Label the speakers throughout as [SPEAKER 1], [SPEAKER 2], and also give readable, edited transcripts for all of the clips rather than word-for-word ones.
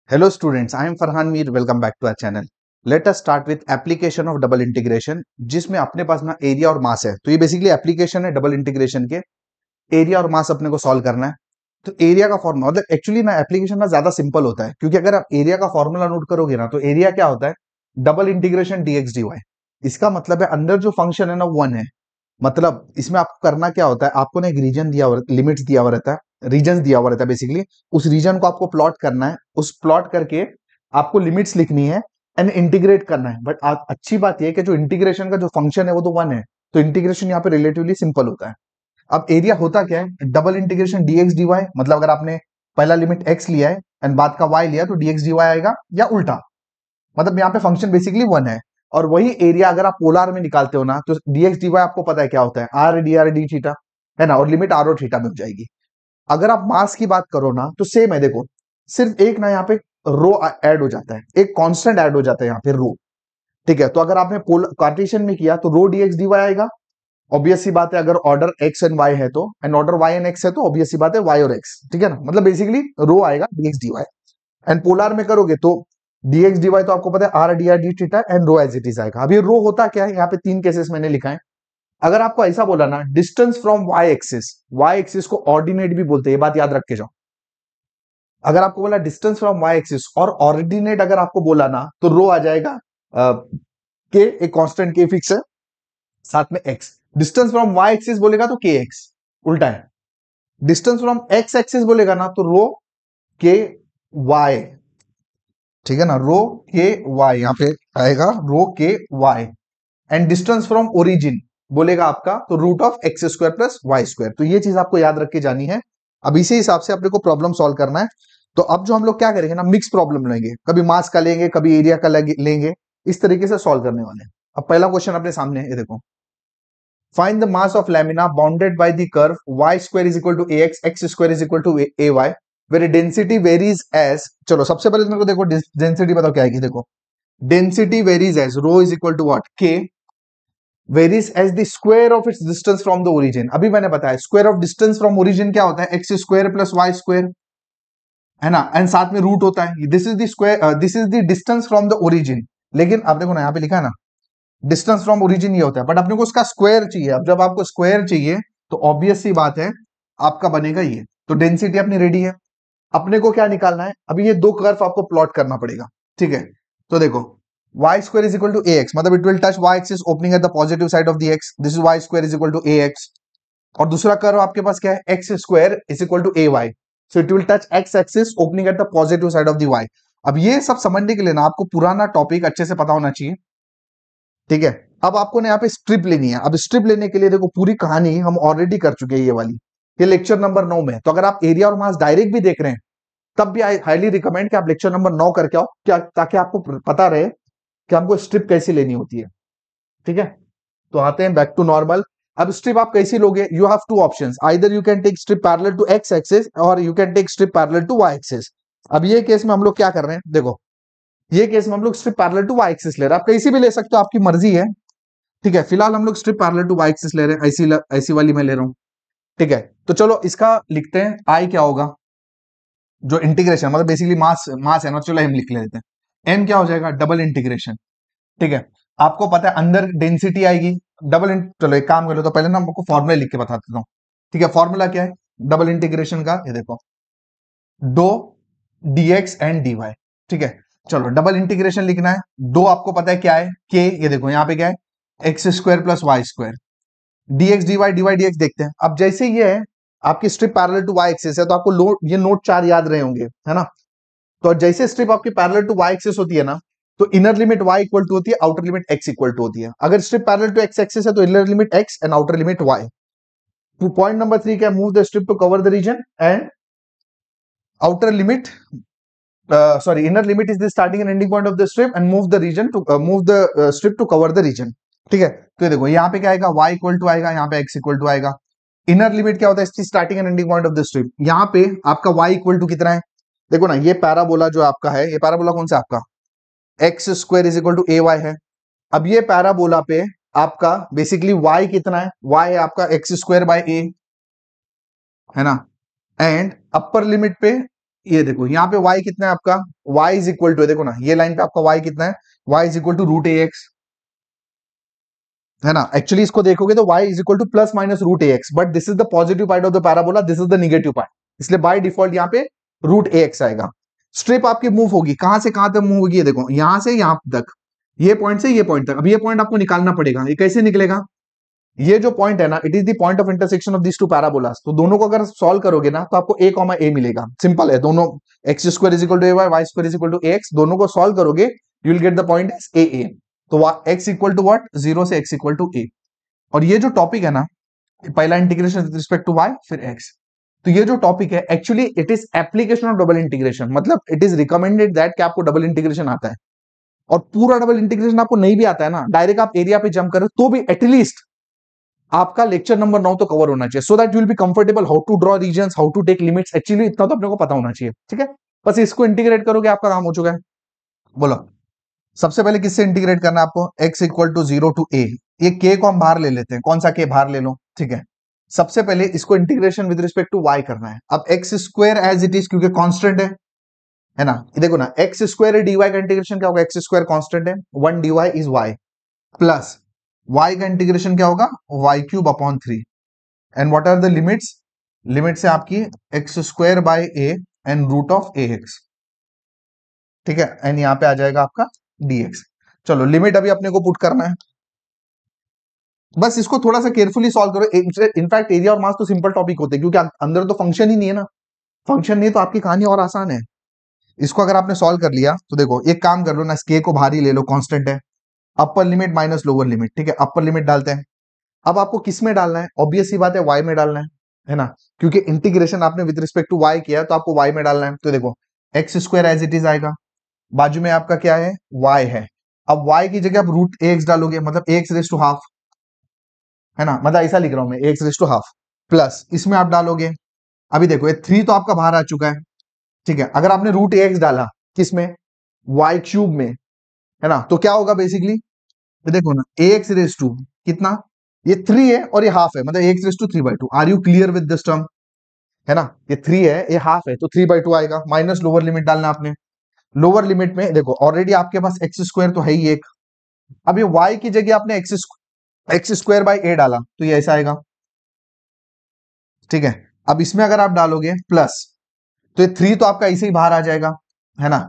[SPEAKER 1] Hello students, I am Farhan Mir. Welcome back to our channel. Let us start with application of double integration, जिसमें अपने पास ना area और मास है। तो ये बेसिकली एप्लीकेशन है डबल इंटीग्रेशन के। एरिया और मास अपने को सॉल्व करना है। तो एरिया का फॉर्मूला मतलब एक्चुअली ना एप्लीकेशन ना ज्यादा सिंपल होता है, क्योंकि अगर आप एरिया का फॉर्मूला नोट करोगे ना तो एरिया क्या होता है, डबल इंटीग्रेशन dx dy। इसका मतलब है अंदर जो फंक्शन है ना वन है। मतलब इसमें आपको करना क्या होता है, आपको ना एक रीजन दिया हुआ, लिमिट्स दिया हुआ रहता है, रीजन दिया हुआ रहता है बेसिकली। उस रीजन को आपको प्लॉट करना है, उस प्लॉट करके आपको लिमिट्स लिखनी है एंड इंटीग्रेट करना है। बट अच्छी बात यह है कि जो इंटीग्रेशन का जो फंक्शन है वो तो वन है, तो इंटीग्रेशन यहाँ पे रिलेटिवली सिंपल होता है। अब एरिया होता क्या है, डबल इंटीग्रेशन dx dy। मतलब अगर आपने पहला लिमिट x लिया है एंड बाद का y लिया तो dx dy आएगा, या उल्टा। मतलब यहाँ पे फंक्शन बेसिकली वन है। और वही एरिया अगर आप पोलर में निकालते हो ना तो dx dy आपको पता है क्या होता है, r dr d थीटा है ना, और लिमिट r और थीटा में हो जाएगी। अगर आप मास की बात करो ना तो सेम है, देखो सिर्फ एक ना यहाँ पे रो ऐड हो जाता है, एक कांस्टेंट ऐड हो जाता है यहाँ पे रो। ठीक है, तो अगर आपने कार्टेशियन में किया तो रो dx dy आएगा। ऑब्वियस सी बात है, अगर ऑर्डर x एंड y है तो, and order y and x है तो ऑब्वियस सी बात है y और x। ठीक है ना, मतलब बेसिकली रो आएगा dx dy। एंड पोलर में करोगे तो dx dy तो आपको पता है r dr d theta and rho as it is आएगा। अब ये रो होता क्या है, यहाँ पे तीन केसेस मैंने लिखा है। अगर आपको ऐसा बोला ना डिस्टेंस फ्रॉम y एक्सिस को ऑर्डिनेट भी बोलते हैं, ये बात याद रख के जाओ। अगर आपको बोला डिस्टेंस फ्रॉम y एक्सिस और ऑर्डिनेट अगर आपको बोला ना तो रो आ जाएगा के, एक कांस्टेंट के फिक्स है, साथ में x। Distance from y axis बोलेगा तो kx, उल्टा है। डिस्टेंस फ्रॉम x एक्सिस बोलेगा ना तो रो के y। ठीक है ना, रो के वाई यहाँ पे आएगा, रो के y. And distance from origin बोलेगा आपका तो root of x square plus y square. तो ये चीज आपको याद रख के जानी है। अब इसी हिसाब से अपने को प्रॉब्लम सॉल्व करना है। तो अब जो हम लोग क्या करेंगे ना, मिक्स प्रॉब्लम लेंगे, कभी मास का लेंगे कभी एरिया का लेंगे, इस तरीके से सॉल्व करने वाले हैं। अब पहला क्वेश्चन अपने सामने है, ये देखो। Find the mass of lamina bounded by the curve y square is equal to ax, x square is equal to ay, very density varies as. चलो सबसे पहले मेरे को देखो डेंसिटी बताओ क्या है। देखो density varies as rho is equal to what, k varies as the square of its distance from the origin. अभी मैंने बताया square of distance from origin क्या होता है, x square plus y square, है ना, एंड साथ में रूट होता है। This is the square, this is the distance from the origin. लेकिन आप देखो ना यहाँ पे लिखा है ना डिस्टेंस फ्रॉम ओरिजिन ये होता है, बट अपने को उसका स्क्वायर चाहिए। अब जब आपको स्क्वायर चाहिए तो ऑब्वियस सी बात है आपका बनेगा ये। तो डेंसिटी अपनी रेडी है, अपने को क्या निकालना है, अभी ये दो कर्व आपको प्लॉट करना पड़ेगा। ठीक है, तो देखो y square is equal to ax, मतलब it will touch y axis opening at the positive side of the x, this is y square is equal to ax। और दूसरा कर्व आपके पास क्या है, x square is equal to ay, so it will touch x axis opening at the positive side of the y। अब ये सब समझने के लिए ना आपको पुराना टॉपिक अच्छे से पता होना चाहिए। ठीक है, अब आपको ना यहाँ पे स्ट्रिप लेनी है। अब स्ट्रिप लेने के लिए देखो पूरी कहानी हम ऑलरेडी कर चुके हैं ये वाली, ये लेक्चर नंबर 9 में। तो अगर आप एरिया और मास डायरेक्ट भी देख रहे हैं तब भी आई हाईली रिकमेंड कि आप लेक्चर नंबर 9 करके आओ, क्या, ताकि आपको पता रहे कि हमको स्ट्रिप कैसी लेनी होती है। ठीक है, तो आते हैं बैक टू नॉर्मल। अब स्ट्रिप आप कैसी लोगे, you have two options, either you can take strip parallel to x axis और you can take strip parallel to y axis. अब ये केस में हम लोग क्या कर रहे हैं, देखो ये केस में हम लोग strip parallel to y axis ले रहे हैं। आप कैसी भी ले सकते हो, आपकी मर्जी है। ठीक है, फिलहाल हम लोग strip parallel to y axis ले रहे हैं, ऐसी वाली मैं ले रहा हूं। ठीक है, तो चलो इसका लिखते हैं, आई क्या होगा, जो इंटीग्रेशन मतलब बेसिकली मास है ना, चलो हम लिख लेते हैं। एम क्या हो जाएगा, डबल इंटीग्रेशन। ठीक है, आपको पता है अंदर डेंसिटी आएगी चलो एक काम कर लो, तो पहले ना आपको फॉर्मूला लिख के बता देता हूँ। ठीक है, फॉर्मूला क्या है डबल इंटीग्रेशन का, ये देखो दो dx एंड dy। ठीक है, चलो डबल इंटीग्रेशन लिखना है। दो आपको पता है क्या है, के, ये देखो यहाँ पे क्या है, x square plus y square, dx dy dy dx देखते हैं। अब जैसे ये है आपकी strip parallel to y axis है, तो आपको ये नोट 4 याद रहे होंगे, है ना। तो जैसे स्ट्रिप आपकी पैरेलल टू y एक्सिस होती है ना, तो inner limit y equal to होती है, outer limit x equal to होती है। अगर strip parallel to x axis है तो inner limit x and outer limit y। तो पॉइंट नंबर 3 क्या, move the strip to cover the region and outer limit, sorry, inner limit is the starting and ending point of the strip and move the region to move the strip to cover the region। ठीक है, तो ये देखो यहाँ पे क्या आएगा, y equal to आएगा, यहाँ पे x इक्वल टू आएगा। इनर लिमिट क्या होता है, इसकी starting and ending point of the strip. यहाँ पे आपका y इक्वल टू कितना है, देखो ना ये पैराबोला जो आपका है, ये पैराबोला कौन सा आपका, x square is equal to a y है। अब ये पैराबोला पे आपका बेसिकली y कितना है, y है आपका एक्स स्क्वायर बाय ए, है ना, एंड अपर लिमिट पे ये देखो यहाँ पे y कितना है आपका, y इज इक्वल टू, देखो ना ये लाइन पे आपका y कितना है, y is equal to root a x, है ना। एक्चुअली इसको देखोगे तो y is equal to plus minus root a x, but this is the positive part of the parabola, this is the negative part, इसलिए by default यहाँ पे root a x आएगा। Strip आपकी मूव होगी, कहां से कहां तक मूव होगी, ये देखो यहां से यहां तक, ये पॉइंट से ये पॉइंट तक। अब ये पॉइंट आपको निकालना पड़ेगा, ये कैसे निकलेगा, ये जो पॉइंट है ना, it is the point of intersection of this two parabolas, तो दोनों को अगर सॉल्व करोगे ना तो आपको a कॉमा ए मिलेगा, सिंपल है, दोनों x square is equal to a y square is equal to a x, दोनों को सॉल्व करोगे you will get the point as a, तो एक्स इक्वल टू व्हाट, 0 से एक्स इक्वल टू ए। और ये जो टॉपिक है ना, पहला integration with respect to y फिर एक्स, तो ये जो टॉपिक है actually it is application of double integration, मतलब इट इज रिकमेंडेड दैट कि आपको डबल इंटीग्रेशन आता है, और पूरा डबल इंटीग्रेशन आपको नहीं भी आता है ना, डायरेक्ट आप एरिया पे जंप करो तो भी एटलीस्ट आपका लेक्चर नंबर 9 तो कवर होना चाहिए, so that you will be comfortable how to draw regions, how to take limits, actually इतना तो अपने को पता होना चाहिए, ठीक है। बस इसको इंटीग्रेट करोगे आपका काम हो चुका है। बोलो सबसे पहले किससे इंटीग्रेट करना है आपको, x equal to 0 to a, ये k को हम बाहर ले लेते हैं, कौन सा k बाहर ले लो, ठीक है। सबसे पहले इसको integration with respect to y करना है। अब x square as it is, क्योंकि कांस्टेंट है ना, देखो ना एक्स स्क्वायर dy का इंटीग्रेशन क्या होगा, एक्स स्क्वायर कांस्टेंट है, 1 dy is y, plus y का इंटीग्रेशन क्या होगा, y cube upon 3, and what are the limits, limits है आपकी x square by a and root of a x, ठीक है, एंड यहां पे आ जाएगा आपका dx। चलो लिमिट अभी अपने को पुट करना है, बस इसको थोड़ा सा केयरफुली सॉल्व करो। इनफैक्ट एरिया और मास तो सिंपल टॉपिक होते हैं, क्योंकि अंदर तो फंक्शन ही नहीं है ना, फंक्शन नहीं है तो आपकी कहानी और आसान है। इसको अगर आपने सॉल्व कर लिया तो देखो एक काम कर लो ना, के को बाहर ही ले लो, कांस्टेंट है, अपर लिमिट माइनस लोअर लिमिट, ठीक है, अपर लिमिट डालते हैं। अब आपको किस में डालना है, ऑब्वियस सी बात है y में डालना है ना, क्योंकि इंटीग्रेशन आपने विद रिस्पेक्ट टू y किया है तो आपको y में डालना है। तो देखो x square as it is आएगा, बाजू में आपका क्या है, y है, अब y की जगह आप रूट एक्स डालोगे, मतलब एक्स रेस टू हाफ, है ना, मतलब ऐसा लिख रहा हूं मैं, एक्स रेस टू हाफ, प्लस इसमें आप डालोगे, अभी देखो ये 3 तो आपका बाहर आ चुका है, ठीक है, अगर आपने रूट एक्स डाला किसमें, y क्यूब में, है ना, तो क्या होगा बेसिकली, तो देखो ना एक्स रेस टू कितना, ये 3 है और ये हाफ है, मतलब x raise to 3/2, are you clear with this term, है ना, ये 3 है ये हाफ है तो 3/2 आएगा, माइनस लोअर लिमिट डालना आपने, लोअर लिमिट में देखो ऑलरेडी आपके पास एक्स स्क्वायर तो है ही एक, अब ये y की जगह आपने एक्स स्क्वायर बाय ए डाला तो ये ऐसा आएगा, ठीक है। अब इसमें अगर आप डालोगे प्लस, तो ये 3 तो आपका ऐसे ही बाहर आ जाएगा, है ना,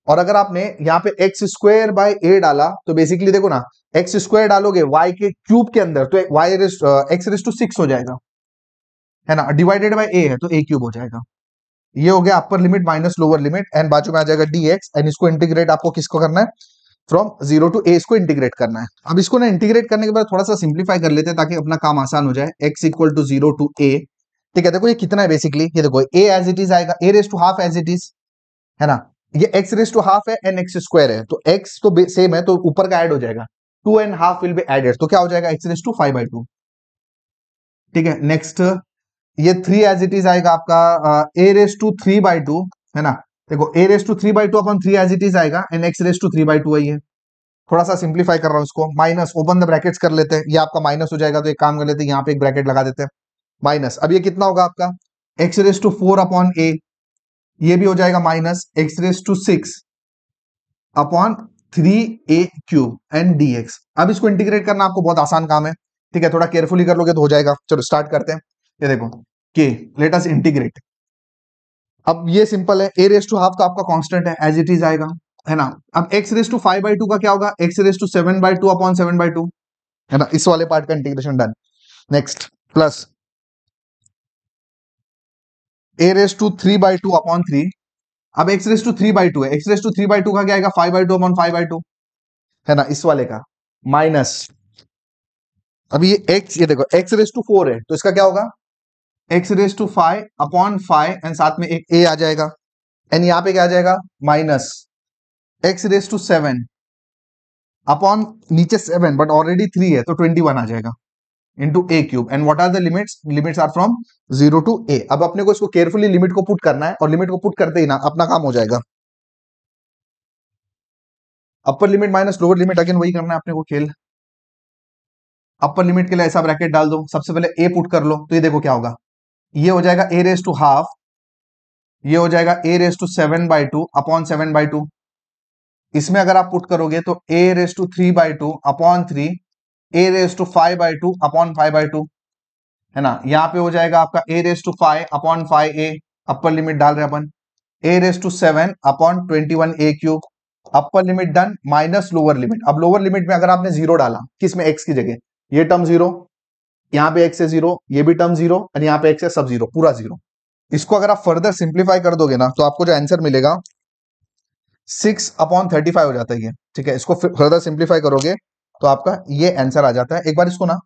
[SPEAKER 1] और अगर आपने यहाँ पे एक्स स्क्वायर बाय ए डाला तो बेसिकली देखो ना, एक्स स्क्वायर डालोगे y के क्यूब के अंदर तो एक्स रेस टू 6 हो जाएगा, है ना, डिवाइडेड बाय ए है तो ए क्यूब हो जाएगा। ये हो गया अपर limit minus lower limit, and बाजू में आ जाएगा dx, एंड इसको इंटीग्रेट आपको किसको करना है, फ्रॉम 0 टू a इसको इंटीग्रेट करना है। अब इसको ना इंटीग्रेट करने के बाद थोड़ा सा सिंप्लीफाई कर लेते हैं ताकि अपना काम आसान हो जाए, x equal to 0 to a, ठीक है। देखो ये कितना है बेसिकली, ये देखो a एज इट इज आएगा, a raise to half as it is, है ना, ये x रेस टू हाफ है एंड x स्क्वायर है, तो x तो सेम है तो ऊपर का ऐड हो जाएगा, 2.5 विल बी एडेड, तो क्या हो जाएगा x रेस टू 5/2, ठीक है। नेक्स्ट ये 3 एज इट इज आएगा आपका a रेस टू 3/2, है ना, देखो a raise to 3/2 upon 3 as it is आएगा एंड x रेस टू 3/2 है ये, थोड़ा सा सिंप्लीफाई कर रहा हूं इसको, माइनस ओपन द ब्रैकेट्स कर लेते हैं, ये आपका माइनस हो जाएगा तो एक काम कर लेते हैं यहाँ पे एक ब्रैकेट लगा देते हैं, माइनस, अब ये कितना होगा आपका x raise to 4 upon a, ये भी हो जाएगा minus x raise to 6 upon 3a cube and dx। अब इसको इंटीग्रेट करना आपको बहुत आसान काम है, ठीक है, थोड़ा केयरफुली कर लोगे तो हो जाएगा। चलो स्टार्ट करते हैं, ये देखो k, लेट अस इंटीग्रेट। अब ये सिंपल है, a रेस टू हाफ तो आपका कांस्टेंट है एज इट इज आएगा, है ना, अब x रेस टू 5/2 का क्या होगा, x रेस टू 7/2 अपॉन 7/2, है ना, इस वाले पार्ट का integration done. Next plus a raise to 3/2 upon 3, अब x रेस टू 3/2 है, x रेस टू 3/2 का क्या आएगा 5/2 अपॉन 5/2, है ना, इस वाले का माइनस, अभी ये x, ये देखो x रेस टू 4 है तो इसका क्या होगा x raise to 5 upon 5 and साथ में एक a आ जाएगा, एंड यहाँ पे क्या आ जाएगा minus x raise to 7 upon नीचे 7 बट ऑलरेडी 3 है तो 21 आ जाएगा into a cube, and what are the limits, limits are from 0 to a। अब अपने को इसको केयरफुली लिमिट को पुट करना है और लिमिट को पुट करते ही ना अपना काम हो जाएगा, अपर limit minus lower limit, again वही करना है अपने को खेल। अपर लिमिट के लिए ऐसा ब्रैकेट डाल दो, सबसे पहले a पुट कर लो तो ये देखो क्या होगा, ये हो जाएगा a रेस टू हाफ ये हो जाएगा a रेस टू 7/2 अपॉन 7/2। इसमें अगर आप पुट करोगे तो a raise to 3/2 upon 3, a raise to 5/2 upon 5/2, है ना। यहाँ पे हो जाएगा आपका a raise to 5 upon 5a, upper limit डाल रहे हैं अपन, a raise to 7 upon 21a³, upper limit done, minus lower limit. अब लोअर लिमिट में अगर आपने जीरो डाला किसमें, x की जगह, ये टर्म जीरो, यहाँ पे x है जीरो, ये भी टर्म जीरो, और यहाँ पे x है सब जीरो, पूरा जीरो। इसको अगर आप फर्दर सिंप्लीफाई कर दोगे ना तो आपको जो आंसर मिलेगा 6/35 हो जाता है ये, ठीक है। इसको फर्दर सिंप्लीफाई करोगे तो आपका ये आंसर आ जाता है। एक बार इसको ना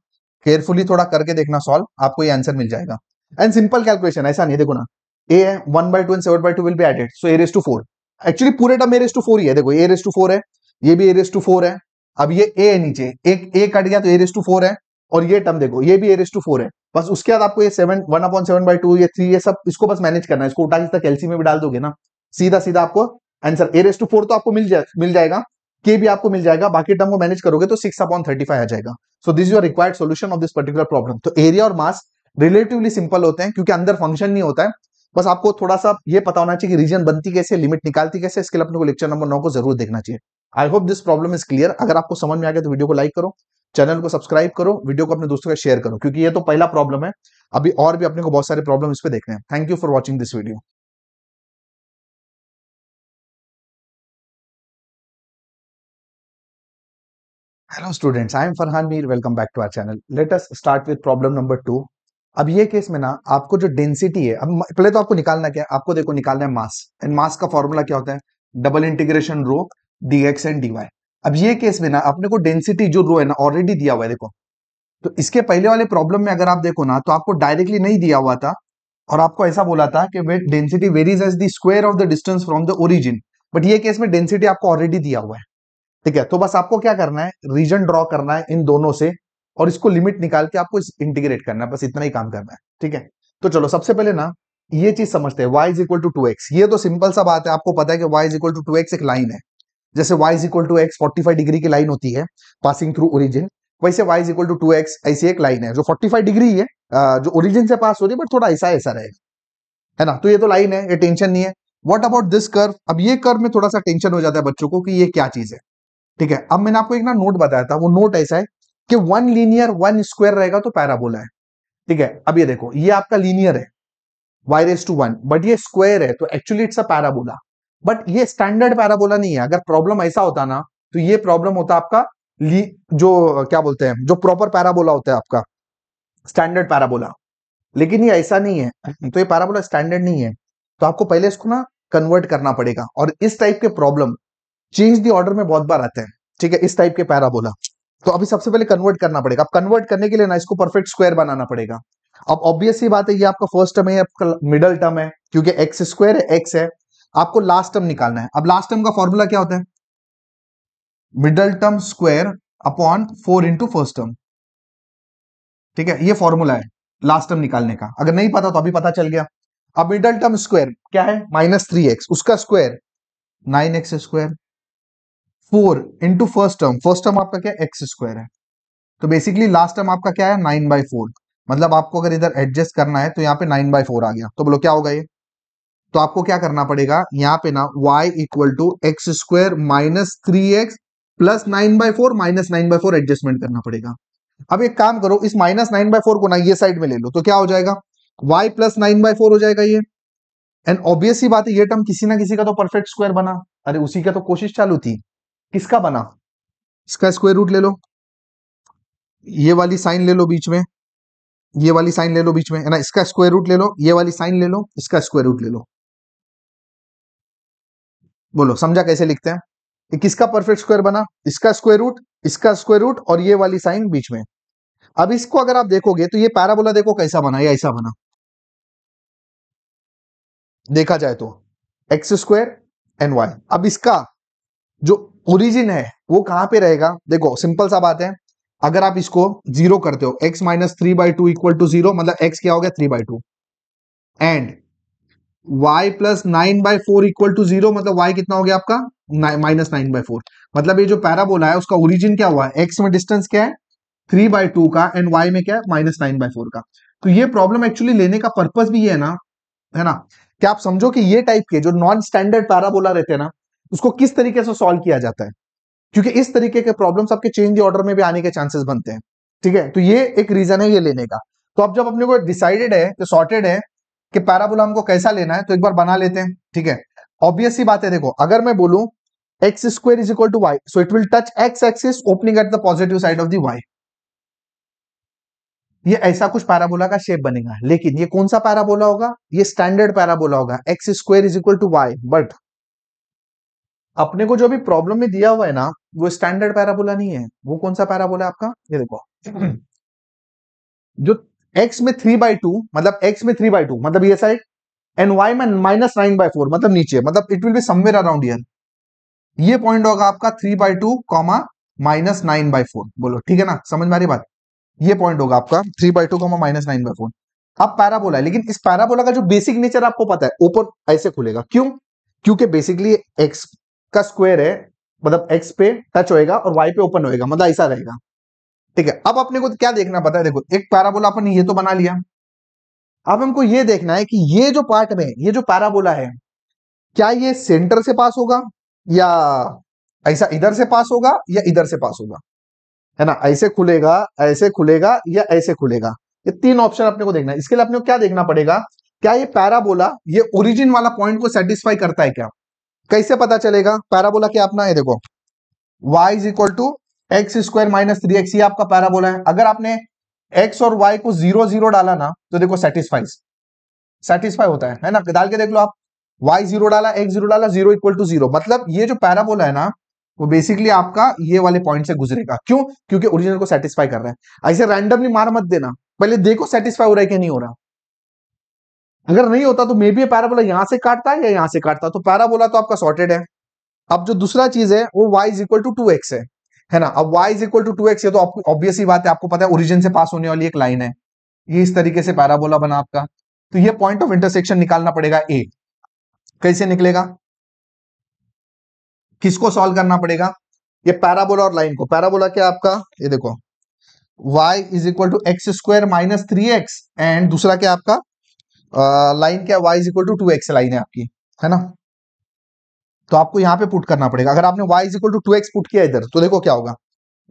[SPEAKER 1] केयरफुली थोड़ा करके देखना सॉल्व, आपको ये आंसर मिल जाएगा। एंड सिंपल कैलकुलेशन, ऐसा नहीं है, देखो ना, a है 1/2 and 7/2 will be added, so a raise to 4, actually पूरे टर्म a रेस टू 4 ही है, देखो a रेस टू 4 है, ये भी a रेस टू 4 है। अब ये a है नीचे, एक a कट गया तो a रेस टू 4 है, और ये टर्म देखो ये भी a रेस टू 4 है। बस उसके बाद आपको ये 1/7/2, ये 3, ये सब इसको बस मैनेज करना है, इसको उठा के एलसी में भी डाल दोगे ना, सीधा सीधा आपको आंसर a रेस टू 4 तो आपको मिल जाएगा, k भी आपको मिल जाएगा, बाकी टर्म को मैनेज करोगे तो 6/35 आ जाएगा। So this is your required solution of this particular problem. तो एरिया और मास रिलेटिवली सिंपल होते हैं क्योंकि अंदर फंक्शन नहीं होता है, बस आपको थोड़ा सा ये पता होना चाहिए कि रीजन बनती कैसे, लिमिट निकालती कैसे, इसके लिए अपने को लेक्चर नंबर 9 को जरूर देखना चाहिए। I hope this problem is clear. अगर आपको समझ में आ गया तो वीडियो को लाइक करो, चैनल को सब्सक्राइब करो, वीडियो को अपने दोस्तों के शेयर करो, क्योंकि ये तो पहला प्रॉब्लम है, अभी और भी अपने को बहुत सारे प्रॉब्लम इस पे देखने हैं। Thank you for watching this video. Hello students, I am Farhan Mir, welcome back to our channel. Let us start with problem number 2। अब ये केस में ना आपको जो डेंसिटी है, अब पहले तो आपको निकालना क्या है, आपको देखो निकालना है मास, एंड मास का फॉर्मूला क्या होता है, double integration rho dx and dy। अब ये केस में ना अपने को डेंसिटी जो रो है ना ऑलरेडी दिया हुआ है, देखो, तो इसके पहले वाले प्रॉब्लम में अगर आप देखो ना तो आपको डायरेक्टली नहीं दिया हुआ था, और आपको ऐसा बोला था कि density varies as the square of the distance from the origin, but ये केस में डेंसिटी आपको ऑलरेडी दिया हुआ है, ठीक है। तो बस आपको क्या करना है, रीजन ड्रॉ करना है इन दोनों से, और इसको लिमिट निकाल के आपको इंटीग्रेट करना है, बस इतना ही काम करना है, ठीक है। तो चलो सबसे पहले ना ये चीज समझते हैं, y is equal to 2x। ये तो सिंपल सा बात है, आपको पता है कि y is equal to 2x एक लाइन है, जैसे y is equal to x 45 degree की लाइन होती है पासिंग थ्रू ओरिजिन, वैसे y is equal to 2x ऐसी एक लाइन है जो 45 डिग्री है, जो ओरिजिन से पास हो रही है, बट थोड़ा ऐसा ऐसा रहेगा, है ना। तो ये तो लाइन है, ये टेंशन नहीं है। व्हाट अबाउट दिस कर्व, अब ये कर्व में थोड़ा सा टेंशन हो जाता है बच्चों को कि ये क्या चीज है, ठीक है। अब मैंने आपको एक ना नोट बताया था, वो नोट ऐसा है कि 1 लीनियर 1 स्क्वायर रहेगा तो पैराबोला है, ठीक है। अब ये देखो, ये आपका लीनियर है y⁻⁴, बट ये स्क्वायर है तो actually it's a parabola, but ये स्टैंडर्ड पैराबोला नहीं है। अगर प्रॉब्लम ऐसा होता ना तो ये प्रॉब्लम होता आपका जो क्या बोलते हैं, जो प्रॉपर पैराबोला होता है आपका, स्टैंडर्ड पैराबोला, लेकिन ये ऐसा नहीं है, तो ये पैराबोला स्टैंडर्ड नहीं है, तो आपको पहले इसको ना कन्वर्ट करना पड़ेगा। और इस टाइप के प्रॉब्लम चेंज द ऑर्डर में बहुत बार आते हैं, ठीक है, इस टाइप के पैराबोला। तो अभी सबसे पहले कन्वर्ट करना पड़ेगा। अब कन्वर्ट करने के लिए ना इसको परफेक्ट स्क्वायर बनाना पड़ेगा। अब ऑब्वियस सी बात है, ये आपका फर्स्ट टर्म है, ये आपका मिडल टर्म है, क्योंकि एक्स स्क्वायर है, एक्स है। आपको लास्ट टर्म निकालना है। अब लास्ट टर्म का फॉर्मूला क्या होता है, middle term square upon 4 into first term, ठीक है, ये फॉर्मूला है लास्ट टर्म निकालने का। अगर नहीं पता तो अभी पता चल गया। अब मिडल टर्म स्क्वायर क्या है, -3x, उसका square 9x², 4 into first term आपका क्या है, एक्स स्क्वायर है। तो बेसिकली लास्ट टर्म आपका क्या है, 9/4, मतलब आपको अगर इधर एडजस्ट करना है तो यहाँ पे 9/4 आ गया। तो बोलो क्या होगा ये, तो आपको क्या करना पड़ेगा, यहाँ पे ना y equal to x² -3x plus 9/4 -9/4 adjustment करना पड़ेगा। अब एक काम करो, इस -9/4 को ना ये साइड में ले लो, तो क्या हो जाएगा, y प्लस 9/4 हो जाएगा ये। एंड ऑब्वियस सी बात है, ये टर्म किसी ना किसी का तो परफेक्ट स्क्वायर बना, अरे उसी का तो कोशिश चालू थी, किसका बना, इसका स्क्वायर रूट ले लो, ये वाली साइन ले लो बीच में, ये वाली साइन ले लो बीच में, है ना, इसका स्क्वायर रूट ले लो, ये वाली साइन ले लो, इसका स्क्वायर रूट ले लो। बोलो समझा कैसे लिखते हैं, ये किसका परफेक्ट स्क्वायर बना, इसका स्क्वायर रूट, इसका स्क्वायर रूट, और ये वाली साइन बीच में। अब इसको अगर आप देखोगे तो ये पैराबोला देखो कैसा बना, ये ऐसा बना, देखा जाए तो x² एंड y। अब इसका जो ओरिजिन है वो कहां पे रहेगा, देखो सिंपल सा बात है, अगर आप इसको जीरो करते हो, x -3/2 इक्वल टू 0, मतलब x क्या हो गया 3/2, and y plus 9/4 equal to 0, मतलब y कितना हो गया आपका -9/4। मतलब ये जो पैराबोला है उसका ओरिजिन क्या हुआ है, x में डिस्टेंस क्या है 3/2 का, एंड y में क्या है -9/4 का। तो ये प्रॉब्लम एक्चुअली लेने का पर्पस भी है ना, है ना, क्या आप समझो कि ये टाइप के जो नॉन स्टैंडर्ड पैराबोला रहते हैं ना, उसको किस तरीके से सॉल्व किया जाता है, क्योंकि इस तरीके के प्रॉब्लम्स आपके चेंज ऑर्डर में भी आने के चांसेस बनते हैं। ठीक है, तो ये एक रीजन है ये लेने का। तो अब जब अपने को डिसाइडेड है, तो सॉर्टेड है कि पैराबोला हमको कैसा लेना है, तो एक बार बना लेते हैं। ठीक है, ऑब्वियस सी बात है, देखो अगर मैं बोलूं x square is equal to y, so it will touch x axis opening at the positive side of the y. ये ऐसा कुछ पैराबोला का शेप बनेगा, लेकिन ये कौन सा पैराबोला होगा, ये स्टैंडर्ड पैराबोला होगा, x square is equal to y. But अपने को जो भी प्रॉब्लम में दिया हुआ है ना, वो स्टैंडर्ड पैराबोला नहीं है। वो कौन सा पैराबोला है आपका, ये देखो जो x में 3/2 मतलब x में 3/2 मतलब ये साइड, एंड y में -9/4 मतलब नीचे, मतलब it will be somewhere around here. ये पॉइंट होगा आपका 3/2 कॉमा -9/4। बोलो ठीक है ना, समझ में आ रही बात। ये पॉइंट होगा आपका 3/2 कॉमा -9/4। अब पैराबोला है, लेकिन इस पैराबोला का जो बेसिक नेचर आपको पता है, ऊपर ऐसे खुलेगा। क्यों? क्योंकि बेसिकली x का स्क्वायर है, मतलब x पे टच होएगा और y पे ओपन होएगा, मतलब ऐसा रहेगा। ठीक है, अब अपने को क्या देखना पता है, देखो एक पैराबोला अपन ये तो बना लिया। अब हमको ये देखना है कि ये जो पार्ट में ये जो पैराबोला है, क्या ये सेंटर से पास होगा, या ऐसा इधर से पास होगा, या इधर से पास होगा, है ना, ऐसे खुलेगा या ऐसे खुलेगा। ये तीन ऑप्शन अपने को देखना है। इसके लिए अपने को क्या देखना पड़ेगा, क्या ये पैराबोला ये ओरिजिन वाला पॉइंट को सेटिस्फाई करता है क्या। कैसे पता चलेगा पैराबोला क्या अपना है, देखो y is equal to x square -3x, ये आपका पैराबोला है। अगर आपने x और y को 0 0 डाला ना, तो देखो सेटिस्फाई होता है ना, डाल के देख लो आप। y 0 डाला, x 0 डाला, 0 इक्वल टू 0, मतलब ये जो पैराबोला है ना, वो बेसिकली आपका ये वाले पॉइंट से गुजरेगा। क्यों? क्योंकि ओरिजिनल को सेटिस्फाई कर रहा है। ऐसे रैंडमली मार मत देना, पहले देखो सेटिस्फाई हो रहा है कि नहीं हो रहा। अगर नहीं होता तो मे बी पैराबोला यहां से काटता है या यहां से काटता, तो पैराबोला तो आपका सॉर्टेड है। अब जो दूसरा चीज है वो y is equal to 2x है ना। अब y is equal to 2x है, तो ऑब्वियस ही बात है, आपको पता है ओरिजिन से पास होने वाली एक लाइन है, ये इस तरीके से पैराबोला बना आपका। तो ये पॉइंट ऑफ इंटरसेक्शन निकालना पड़ेगा a। कैसे निकलेगा, किसको सॉल्व करना पड़ेगा, ये पैराबोला और लाइन को। पैराबोला क्या आपका, ये देखो y is equal to x square -3x, and दूसरा क्या आपका लाइन क्या, y is equal to 2x line है आपकी, है ना। तो आपको यहां पे पुट करना पड़ेगा। अगर आपने y is equal to 2x put किया इधर, तो देखो क्या होगा,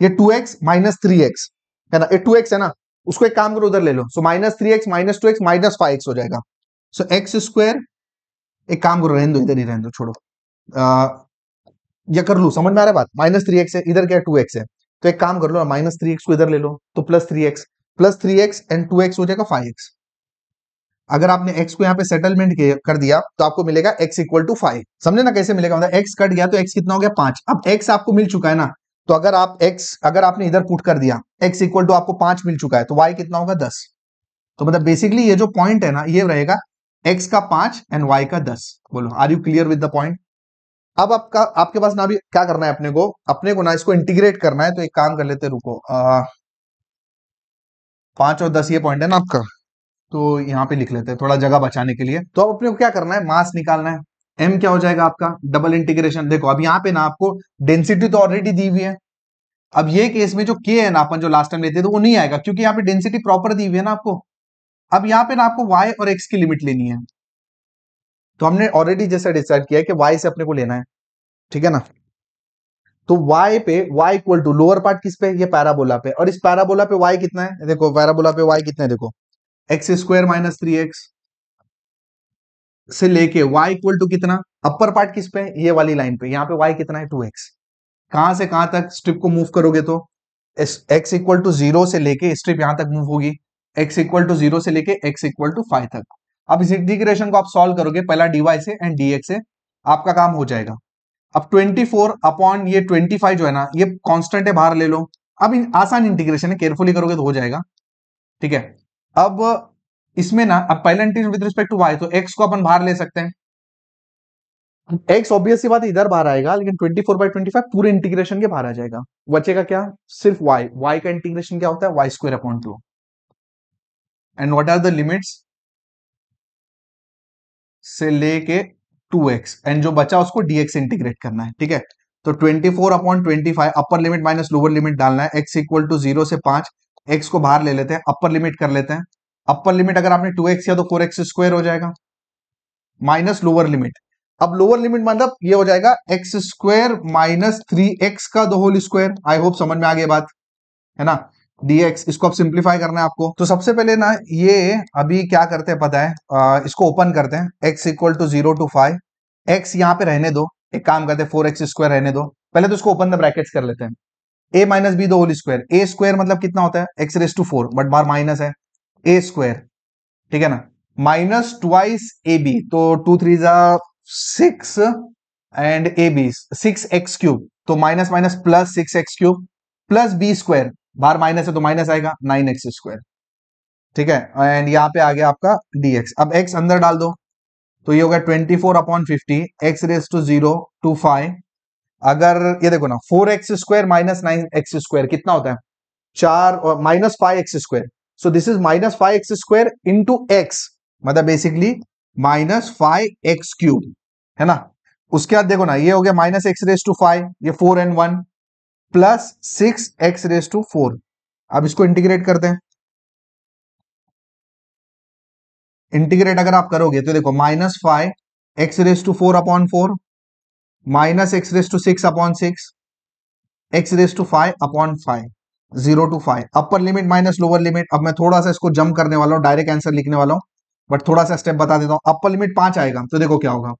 [SPEAKER 1] ये 2x -3x है ना, ये 2x है ना, उसको एक काम करो उधर ले लो, सो -3x -2x -5x हो जाएगा। सो एक्स स्क्वायर, एक काम करो रहने दो, इधर ही रहने दो, छोड़ो या कर लू, समझ में आ रहा है बात। -3x है, इधर क्या 2x है, तो एक काम कर लो, -3x को इधर ले लो, तो +3x एंड 2x हो जाएगा 5x। अगर आपने x को यहाँ पे सेटलमेंट कर दिया, तो आपको मिलेगा x इक्वल टू 5। समझे ना कैसे मिलेगा, मतलब x कट गया तो x कितना हो गया 5। अब x आपको मिल चुका है ना, तो अगर आपने इधर पुट कर दिया x इक्वल टू आपको 5 मिल चुका है, तो y कितना होगा 10। तो मतलब बेसिकली ये जो पॉइंट है ना, ये रहेगा x का 5 एंड y का 10। बोलो are you clear with the point. अब आपके पास ना अभी क्या करना है, अपने को ना इसको इंटीग्रेट करना है। तो एक काम कर लेते, रुको 5 और 10 ये पॉइंट है ना आपका, तो यहाँ पे लिख लेते हैं थोड़ा जगह बचाने के लिए। तो अब अपने को क्या करना है, मास निकालना है। m क्या हो जाएगा आपका, डबल इंटीग्रेशन। देखो अब यहाँ पे ना आपको डेंसिटी तो ऑलरेडी दी हुई है। अब ये केस में जो k है ना, अपन जो लास्ट टाइम लेते थे, तो वो नहीं आएगा, क्योंकि यहाँ पे डेंसिटी प्रॉपर दी हुई है ना आपको। अब यहाँ पे ना आपको y और x की लिमिट लेनी है। तो हमने ऑलरेडी जैसा डिसाइड किया है कि y से अपने को लेना है, ठीक है ना। तो y पे y equal to lower part किस पे, ये पैराबोला पे, और इस पैराबोला पे y कितना है, देखो पैराबोला पे y कितना है, देखो एक्स स्क्वायर -3x से लेके y इक्वल टू कितना, अपर पार्ट किस पे, ये वाली लाइन पे, यहाँ पे y कितना है 2x। कहां से कहां तक स्ट्रिप को मूव करोगे, तो x इक्वल टू 0 से लेके स्ट्रिप यहां तक मूव होगी, x इक्वल टू 0 से लेके x इक्वल टू 5 तक। अब इस इंटीग्रेशन को आप सॉल्व करोगे पहला dy से एंड dx से, आपका काम हो जाएगा। अब 24 अपॉन ये 25 जो है ना, ये कांस्टेंट है, बाहर ले लो। अब आसान इंटीग्रेशन है, केयरफुली करोगे तो हो जाएगा, ठीक है। अब इसमें ना, अब पहला integration with respect to y, तो x को अपन बाहर ले सकते हैं। x ऑब्वियस सी बात है इधर बाहर आएगा, लेकिन 24/25 पूरे इंटीग्रेशन के बाहर आ जाएगा। बचेगा क्या, सिर्फ y का इंटीग्रेशन क्या होता है, y square upon 2। And what are the limits, से लेके 2x, एंड जो बचा उसको dx इंटीग्रेट करना है, ठीक है। तो 24/25 अपर लिमिट माइनस लोअर लिमिट डालना है, x इक्वल टू 0 से 5, x को बाहर ले लेते हैं, अपर लिमिट कर लेते हैं। अपर लिमिट अगर आपने 2x किया तो 4x स्क्वायर हो जाएगा, माइनस लोअर लिमिट। अब लोअर लिमिट मतलब ये हो जाएगा एक्स स्क्वायर माइनस 3x का the whole square. I hope समझ में आ गई बात, है ना। dx, इसको अब सिंप्लीफाई करना है आपको। तो सबसे पहले ना ये अभी क्या करते हैं पता है, इसको ओपन करते हैं। x equal to 0 to 5, x यहाँ पे रहने दो, एक काम करते हैं 4x स्क्वायर रहने दो। पहले तो इसको ओपन द ब्रैकेट्स कर लेते हैं। a minus b the whole square, a square मतलब कितना होता है x⁴, बट बार माइनस है a स्क्वायर, ठीक है ना, माइनस ट्वाइस ए बी, तो 2 3 6 एंड ए बी 6x3, तो minus minus plus 6x3 plus b square, बाहर माइनस है तो माइनस आएगा 9x स्क्वायर, ठीक है। एंड यहाँ पे आ गया आपका dx। अब x अंदर डाल दो, तो ये हो गया 24/50 x⁻⁵ अगर ये देखो ना 4x² माइनस 9x² कितना होता है 4, और minus 5x²। So this is minus 5x² into x, मतलब बेसिकली माइनस 5x3, है ना। उसके बाद देखो ना ये हो गया माइनस x⁵, ये 4 and 1 प्लस 6x⁴। अब इसको इंटीग्रेट करते हैं। इंटीग्रेट अगर आप करोगे तो देखो minus 5x⁴/4 minus x⁶/6 x⁵5/5, 0 to 5, upper limit minus lower limit. अब मैं थोड़ा सा इसको जंप करने वाला हूं, डायरेक्ट आंसर लिखने वाला हूं, बट थोड़ा सा स्टेप बता देता हूं। अपर लिमिट 5 आएगा तो देखो क्या होगा,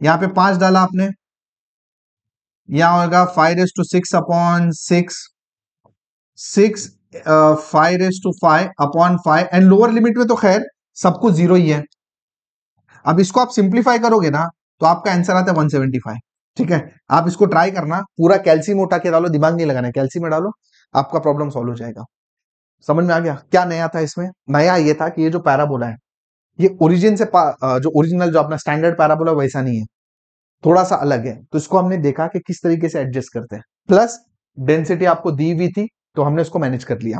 [SPEAKER 1] यहाँ पे 5 डाला आपने, यहां होगा 5⁶/6 6 5⁵/5 एंड लोअर लिमिट में तो खैर सब कुछ जीरो ही है। अब इसको आप सिंप्लीफाई करोगे ना तो आपका आंसर आता है 175, ठीक है। आप इसको ट्राई करना, पूरा कैल्सियम उठा के डालो, दिमाग नहीं लगाना है, कैल्सियम में डालो, आपका प्रॉब्लम सॉल्व हो जाएगा। समझ में आ गया क्या नया था इसमें? नया ये था कि ये जो पैराबोला है ये ओरिजिन से जो ओरिजिनल जो अपना स्टैंडर्ड पैराबोला वैसा नहीं है, थोड़ा सा अलग है। तो इसको हमने देखा कि किस तरीके से एडजस्ट करते हैं, प्लस डेंसिटी आपको दी हुई थी तो हमने उसको मैनेज कर लिया।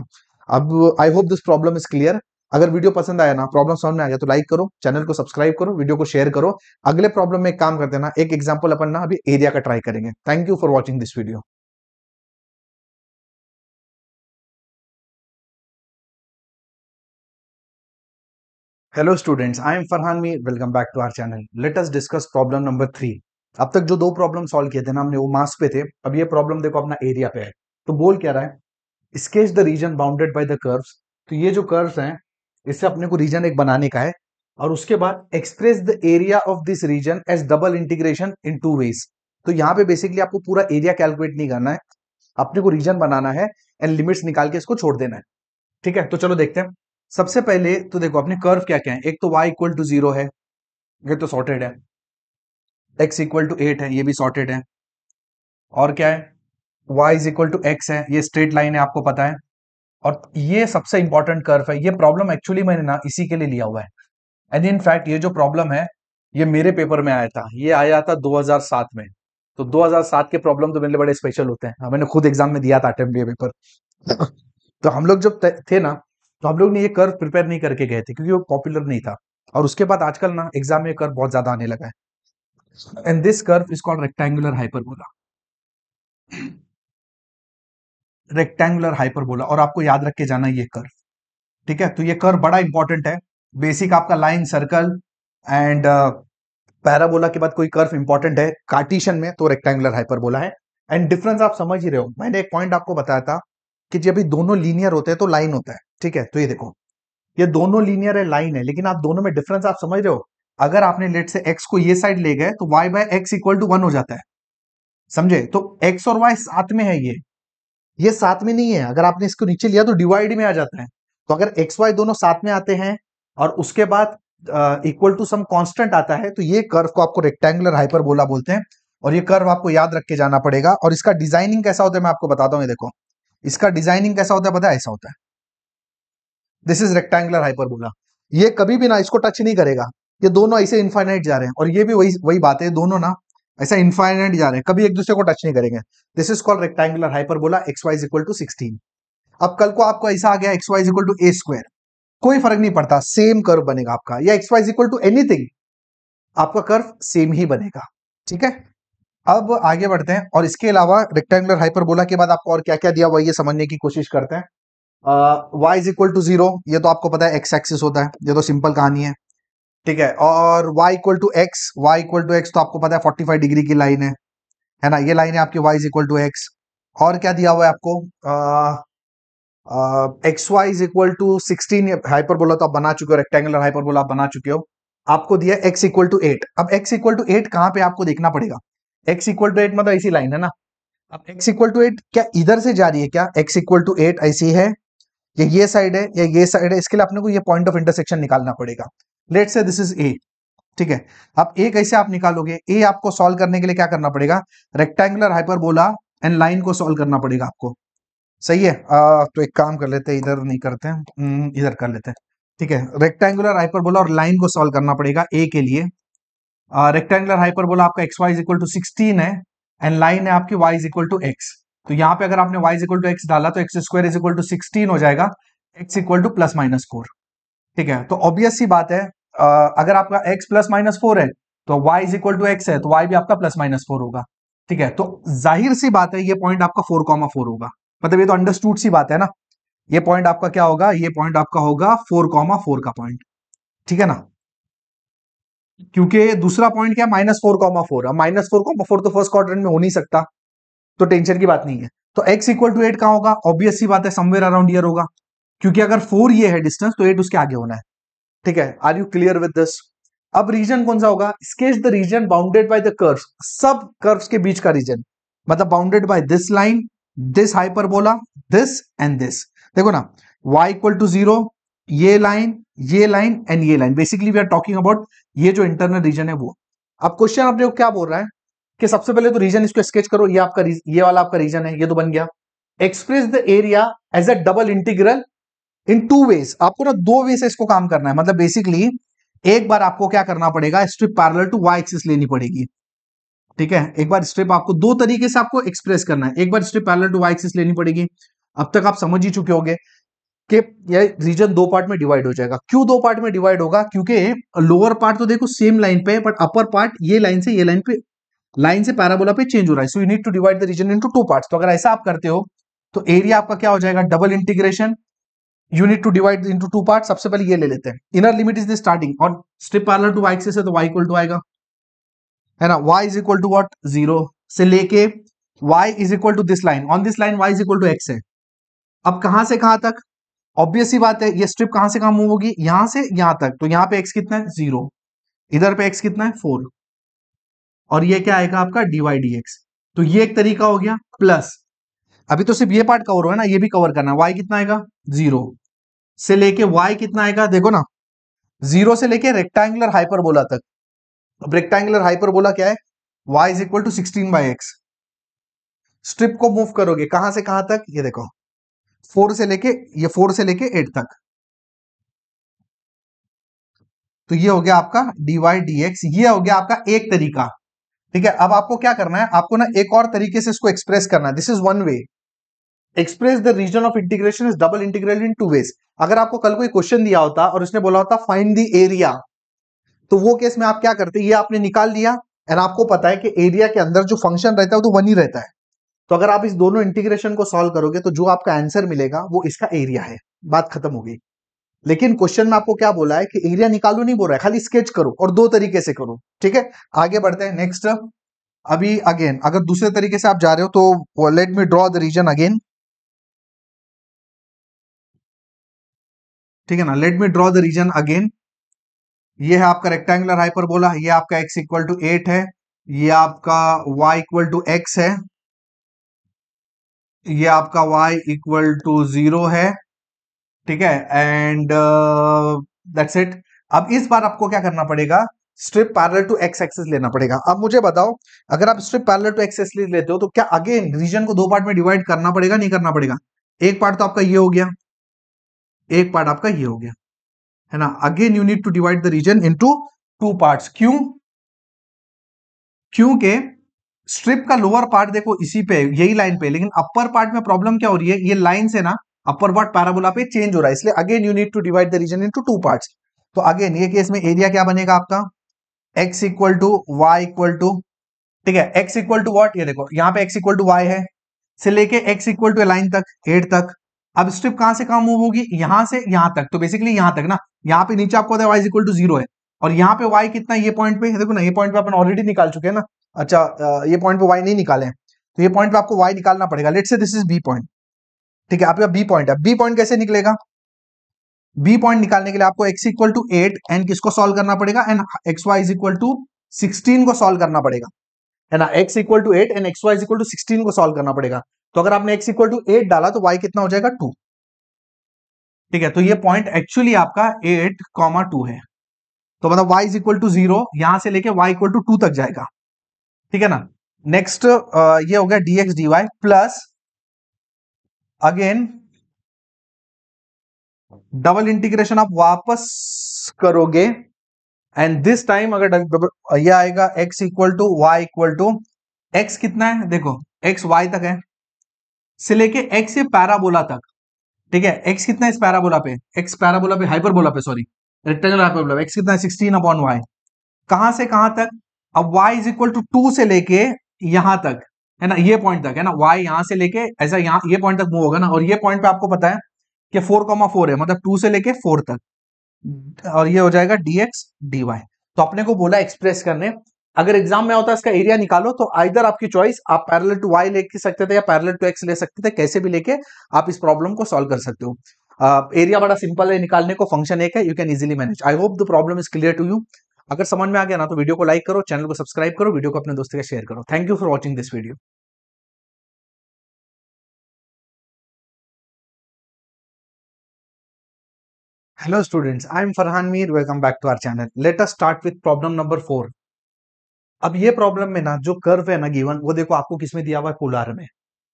[SPEAKER 1] अब I hope this problem is clear. अगर वीडियो पसंद आया ना, प्रॉब्लम समझ में आ गया तो लाइक करो, चैनल को सब्सक्राइब करो, वीडियो को शेयर करो। अगले प्रॉब्लम में एक काम करते हैं ना, एक एग्जांपल अपन ना अभी एरिया का ट्राई करेंगे। Thank you for watching this video. Hello students, I am Farhan Mir, welcome back to our channel. Let us discuss problem number 3। अब तक जो दो प्रॉब्लम सॉल्व किए थे ना हमने, वो मास पे थे। अब ये प्रॉब्लम देखो अपना एरिया पे है। तो बोल क्या रहा है, sketch the region bounded by the curves. तो ये जो कर्व्स हैं इससे अपने को रीजन एक बनाने का है, और उसके बाद express the area of this region as double integration in 2 ways. तो यहाँ पे बेसिकली आपको पूरा एरिया कैलकुलेट नहीं करना है, अपने को रीजन बनाना है एंड लिमिट्स निकाल के इसको छोड़ देना है, ठीक है। तो चलो देखते हैं। सबसे पहले तो देखो अपने कर्व क्या क्या है। एक तो y इक्वल टू 0 है, ये तो सॉर्टेड है। x इक्वल टू 8 है, ये भी सॉर्टेड है। और क्या है, y is equal to x है, ये स्ट्रेट लाइन है, आपको पता है। और ये सबसे इंपॉर्टेंट कर्व है। ये प्रॉब्लम एक्चुअली मैंने ना इसी के लिए लिया हुआ है। एंड इन फैक्ट ये जो प्रॉब्लम है ये मेरे पेपर में आया था, ये आया था 2007 में। तो 2007 के प्रॉब्लम तो मेरे लिए बड़े स्पेशल होते हैं, मैंने खुद एग्जाम में दिया था अटेम्प्ट ये पेपर। तो हम लोग जब थे ना, तो हम लोग ने ये कर्व प्रिपेयर नहीं करके गए थे क्योंकि वो पॉपुलर नहीं था। और उसके बाद आजकल ना एग्जाम में कर्व बहुत ज्यादा आने लगा है। And this curve is called rectangular hyperbola. Rectangular hyperbola, और आपको याद रख के जाना ये कर्व, ठीक है। तो ये कर्व बड़ा इंपॉर्टेंट है। बेसिक आपका लाइन, सर्कल एंड पैराबोला के बाद कोई कर्व इंपॉर्टेंट है कार्टेशियन में तो रेक्टेंगुलर हाइपरबोला है। एंड डिफरेंस आप समझ ही रहे हो, मैंने एक पॉइंट आपको बताया था कि जब ये दोनों लीनियर होते हैं तो लाइन होता है, ठीक है। तो ये देखो ये दोनों लीनियर है, लाइन है, लेकिन आप दोनों में डिफरेंस आप समझ रहे हो। अगर आपने लेट से x को ये साइड ले गए तो y by x equal to 1 हो जाता है, समझे। तो x और y साथ में है, ये साथ में नहीं है। अगर आपने इसको नीचे लिया तो डिवाइड में आ जाता है। तो अगर एक्स वाई दोनों साथ में आते हैं और उसके बाद इक्वल टू सम कांस्टेंट आता है तो ये कर्व को आपको रेक्टेंगुलर हाइपरबोला बोलते हैं। और ये कर्व आपको याद रख के जाना पड़ेगा। और इसका डिजाइनिंग कैसा होता है मैं आपको बताता हूं। ये देखो इसका डिजाइनिंग कैसा होता है, पता है, ऐसा होता है। This is rectangular hyperbola. ये कभी भी ना इसको टच नहीं करेगा, ये दोनों ऐसे इनफाइनाइट जा रहे हैं। और ये भी वही वही बात है, दोनों ना ऐसा इनफाइनाइट जा रहे हैं, कभी एक दूसरे को टच नहीं करेंगे। This is called rectangular hyperbola. X y is equal to 16। अब कल को आपको ऐसा आ गया x y is equal to a square, कोई फर्क नहीं पड़ता, सेम कर्व बनेगा आपका। या x y is equal to anything, आपका कर्व सेम ही बनेगा, ठीक है। अब आगे बढ़ते हैं, और इसके अलावा रेक्टेंगुलर हाइपरबोला के बाद आपको और क्या क्या दिया हुआ ये समझने की कोशिश करते हैं। y इज इक्वल टू 0, ये तो आपको पता है एक्स एक्सिस होता है, ये तो सिंपल कहानी है। ठीक है, और y equal to x, y equal to x तो आपको पता है 45 डिग्री की लाइन है ना, ये लाइन है आपकी y is equal to x. और क्या दिया हुआ है आपको, x y is equal to 16, hyperbola तो आप बना चुके हो, रेक्टेंगुलर हाइपरबोला आप बना चुके हो। आपको दिया x इक्वल टू 8। अब x इक्वल टू 8 कहां पे आपको देखना पड़ेगा, x इक्वल टू 8 मतलब इसी लाइन है ना। अब x इक्वल टू 8 क्या इधर से जा रही है क्या, x इक्वल टू 8 ऐसी है, ये साइड है या ये साइड है, इसके लिए अपने को ये पॉइंट ऑफ इंटरसेक्शन निकालना पड़ेगा। Let's say this is a, ठीक है। अब a कैसे आप निकालोगे, a आपको सॉल्व करने के लिए क्या करना पड़ेगा, रेक्टेंगुलर हाइपरबोला एंड लाइन को सॉल्व करना पड़ेगा आपको, सही है। तो एक काम कर लेते हैं, इधर नहीं करते हैं, इधर कर लेते हैं, ठीक है। रेक्टेंगुलर हाइपरबोला और लाइन को सॉल्व करना पड़ेगा a के लिए। रेक्टेंगुलर हाइपरबोला आपका x y is equal to 16 है एंड लाइन है आपकी y is equal to x. तो यहाँ पे अगर आपने y is equal to x डाला तो x square is equal to 16 हो जाएगा, x equal to plus minus 4, ठीक है। तो ऑब्वियस सी बात है, अगर आपका x प्लस माइनस 4 है तो y is equal to x है, तो y भी आपका प्लस माइनस 4 होगा, ठीक है। तो जाहिर सी बात है ये पॉइंट आपका 4,4 होगा, मतलब ये तो अंडरस्टूड सी बात है ना। ये पॉइंट आपका क्या होगा, ये पॉइंट आपका होगा 4,4 का पॉइंट, ठीक है ना। क्योंकि दूसरा पॉइंट क्या, -4,4, अब -4,4 तो फर्स्ट क्वाड्रेंट में हो नहीं सकता, तो टेंशन की बात नहीं है। तो x इक्वल टू 8 कहां होगा, ऑब्वियस सी बात है समवेयर अराउंड ईयर होगा, क्योंकि अगर 4 ये है डिस्टेंस तो 8 उसके आगे होना है, ठीक है। Are you clear with this. अब रीजन कौन सा होगा, sketch the region bounded by the curves, सब कर्व्स के बीच का रीजन, मतलब bounded by this line, this hyperbola, this and this. देखो ना, y इक्वल टू 0, ये लाइन एंड ये line, basically we are talking about ये जो इंटरनल रीजन है वो। अब क्वेश्चन अपने को क्या बोल रहा है कि सबसे पहले तो रीजन इसको स्केच करो, ये आपका ये वाला आपका रीजन है, ये तो बन गया। Express the area as a double integral in 2 ways, आपको ना 2 वे से इसको काम करना है, मतलब बेसिकली एक बार आपको क्या करना पड़ेगा, strip parallel to y axis लेनी पड़ेगी, ठीक है। एक बार स्ट्रिप आपको 2 तरीके से आपको एक्सप्रेस करना है, एक बार strip parallel to y axis लेनी पड़ेगी। अब तक आप समझ ही चुके होंगे कि यह रीजन 2 पार्ट में डिवाइड हो जाएगा। क्यों 2 पार्ट में डिवाइड होगा, क्योंकि लोअर पार्ट तो देखो सेम लाइन पे है, बट अपर पार्ट ये लाइन से ये लाइन से पैराबोला पे चेंज हो रहा है, so you need to divide the region into 2 parts. तो अगर ऐसा आप करते हो तो एरिया आपका क्या हो जाएगा, double integration, you need to divide into 2 part. सबसे पहले ये ले लेते हैं, inner limit is the starting, और strip parallel to y axis है तो y इक्वल टू आएगा, है ना। y is equal to what, 0 से लेके y is equal to this line, on this line y is equal to x है। अब कहां से कहां तक, ऑब्वियस सी बात है, ये स्ट्रिप कहां से कहां मूव होगी, यहां से यहां तक, तो यहां पे x कितना है 0, इधर पे x कितना है 4, और ये क्या आएगा आपका dy dx। तो ये एक तरीका हो गया, प्लस अभी तो सिर्फ ये पार्ट कवर हुआ है ना, ये भी कवर करना है। y कितना आएगा 0 से लेके y कितना आएगा, देखो ना 0 से लेके रेक्टेंगुलर हाइपरबोला तक। अब रेक्टेंगुलर हाइपरबोला क्या है, y is equal to 16/x। Strip को मूव करोगे कहां से कहां तक, ये देखो 4 से लेके, ये 4 से लेके 8 तक, तो ये हो गया आपका dy dx, ये हो गया आपका एक तरीका, ठीक है। अब आपको क्या करना है, आपको ना एक और तरीके से इसको एक्सप्रेस करना है, this is one way. Express the region of integration is double integral in 2 ways. अगर आपको कल कोई क्वेश्चन दिया होता और उसने बोला होता फाइंड द एरिया, तो वो केस में आप क्या करते, ये आपने निकाल लिया, एंड आपको पता है कि एरिया के अंदर जो फंक्शन रहता है वो तो 1 ही रहता है। तो अगर आप इस दोनों इंटीग्रेशन को सॉल्व करोगे तो जो आपका आंसर मिलेगा वो इसका एरिया है, बात खत्म हो गई। लेकिन क्वेश्चन में आपको क्या बोला है कि एरिया निकालो नहीं बोल रहा है, खाली स्केच करो, और 2 तरीके से करो, ठीक है। आगे बढ़ते हैं नेक्स्ट। अभी अगेन अगर दूसरे तरीके से आप जा रहे हो तो let me draw the region again, ठीक है ना। Let me draw the region again. ये है आपका रेक्टेंगुलर हाइपरबोला, ये आपका x इक्वल टू 8 है, ये आपका y इक्वल टू x है, ये आपका y इक्वल टू 0 है, ठीक है। And that's it. अब इस बार आपको क्या करना पड़ेगा, strip parallel to x axis लेना पड़ेगा। अब मुझे बताओ, अगर आप strip parallel to x axis लेते हो तो क्या अगेन रीजन को 2 पार्ट में डिवाइड करना पड़ेगा, नहीं करना पड़ेगा। एक पार्ट तो आपका ये हो गया, एक पार्ट आपका ये हो गया, है ना। Again you need to divide the region into 2 parts. क्यों, क्योंकि स्ट्रिप का लोअर पार्ट देखो इसी पे, यही लाइन पे, लेकिन अपर पार्ट में प्रॉब्लम क्या हो रही है, ये लाइन से ना अपर पार्ट पैराबोला पे चेंज हो रहा है, इसलिए again you need to divide the region into 2 parts. तो अगेन ये केस में एरिया क्या बनेगा आपका, x equal to y equal to, ठीक है, x इक्वल टू वॉट, ये देखो यहाँ पे x इक्वल टू वाई है, से लेके x इक्वल टू लाइन तक 8 तक। अब स्ट्रिप कहां से कहां मूव होगी, यहां से यहां तक, तो बेसिकली यहां तक ना, यहाँ पे नीचे आपको y इक्वल टू 0 है, और यहाँ पे y कितना है, ये पॉइंट पे देखो ना, ये पॉइंट पे अपन ऑलरेडी निकाल चुके हैं ना। अच्छा, ये पॉइंट पे y नहीं निकाले हैं, तो ये पॉइंट पे आपको y निकालना पड़ेगा। Let's say this is B point, ठीक है, आपका बी पॉइंट है। बी पॉइंट कैसे निकलेगा? बी पॉइंट निकालने के लिए आपको x इक्वल टू 8 एंड किसको सॉल्व करना पड़ेगा, and x y is equal to 16 को सॉल्व करना पड़ेगा, है ना। x equal to 8 and x y is equal to 16 को सॉल्व करना पड़ेगा। तो अगर आपने x इक्वल टू 8 डाला तो y कितना हो जाएगा, 2, ठीक है। तो ये पॉइंट एक्चुअली आपका 8,2 है। तो मतलब y इज इक्वल टू 0, यहां से लेके y इक्वल टू 2 तक जाएगा, ठीक है ना। नेक्स्ट ये हो गया dx dy plus again double integration आप वापस करोगे एंड दिस टाइम अगर ये आएगा x equal to y equal to x कितना है, देखो x y तक है से लेके x ये पैराबोला तक, ठीक है। x कितना है इस पैराबोला पे, x पैराबोला पे हाइपरबोला पे सॉरी रेक्टेंगुलर हाइपरबोला, x कितना है 16/y, कहां से कहां तक, अब y इज इक्वल टू 2 से लेके यहां तक, है ना, ये पॉइंट तक, है ना। y यहां से लेके ऐसा यहाँ ये पॉइंट तक मूव होगा ना, और ये पॉइंट पे आपको पता है कि 4,4 है, मतलब 2 से लेके 4 तक, और ये हो जाएगा dx dy। तो अपने को बोला एक्सप्रेस करने, अगर एग्जाम में होता है इसका एरिया निकालो, तो आइदर आपकी चॉइस, आप पैरेलल टू y लेके सकते थे या पैरेलल टू x ले सकते थे, कैसे भी लेके आप इस प्रॉब्लम को सॉल्व कर सकते हो। एरिया बड़ा सिंपल है निकालने को, फंक्शन एक है, you can easily manage. I hope the problem is clear to you. अगर समझ में आ गया ना तो वीडियो को लाइक करो, चैनल को सब्सक्राइब करो, वीडियो को अपने दोस्तों के शेयर करो। Thank you for watching this video. Hello students, I am Farhan Mir, welcome back to our channel. Let us start with problem number 4। अब ये प्रॉब्लम में ना जो कर्व है ना गिवन, वो देखो आपको किसमें दिया हुआ है, पोलर में,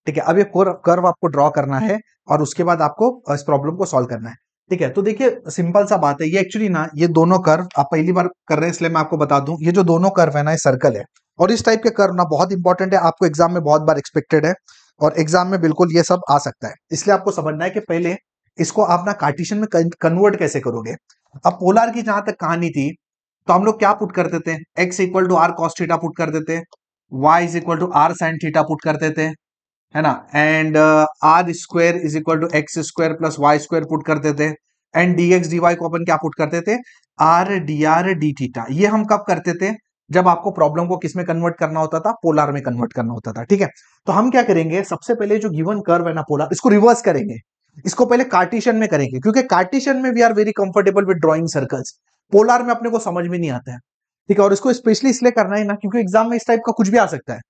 [SPEAKER 1] ठीक है। अब ये कर्व आपको ड्रॉ करना है और उसके बाद आपको इस प्रॉब्लम को सॉल्व करना है, ठीक है। तो देखिए सिंपल सा बात है, ये एक्चुअली ना ये दोनों कर्व आप पहली बार कर रहे हैं, इसलिए मैं आपको बता दूं, ये जो दोनों कर्व है ना, ये सर्कल है, और इस टाइप के कर्व ना बहुत इंपॉर्टेंट है, आपको एग्जाम में बहुत बार एक्सपेक्टेड है, और एग्जाम में बिल्कुल ये सब आ सकता है। इसलिए आपको समझना है कि पहले इसको आप ना कार्टेशियन में कन्वर्ट कैसे करोगे। अब पोलर की जहां तक कहानी थी, तो हम लोग क्या पुट कर देते हैं, x equal to r cos theta put कर देते हैं, y is equal to r sine theta put कर देते हैं, है ना, and r square is equal to x square plus y square put कर देते हैं, and d x d y को अपन क्या पुट करते थे, आर डी थीटा। ये हम कब करते थे, जब आपको प्रॉब्लम को किस में कन्वर्ट करना होता था, पोलर में कन्वर्ट करना होता था, ठीक है। तो हम क्या करेंगे, सबसे पहले जो गिवन कर्व है ना पोलर, इसको रिवर्स करेंगे, इसको पहले कार्टेशियन में करेंगे, क्योंकि कार्टेशियन में we are very comfortable with drawing circles, polar में अपने को समझ में नहीं आता है, ठीक है। और इसको स्पेशली इसलिए करना है ना, क्योंकि एग्जाम में इस टाइप का कुछ भी आ सकता है।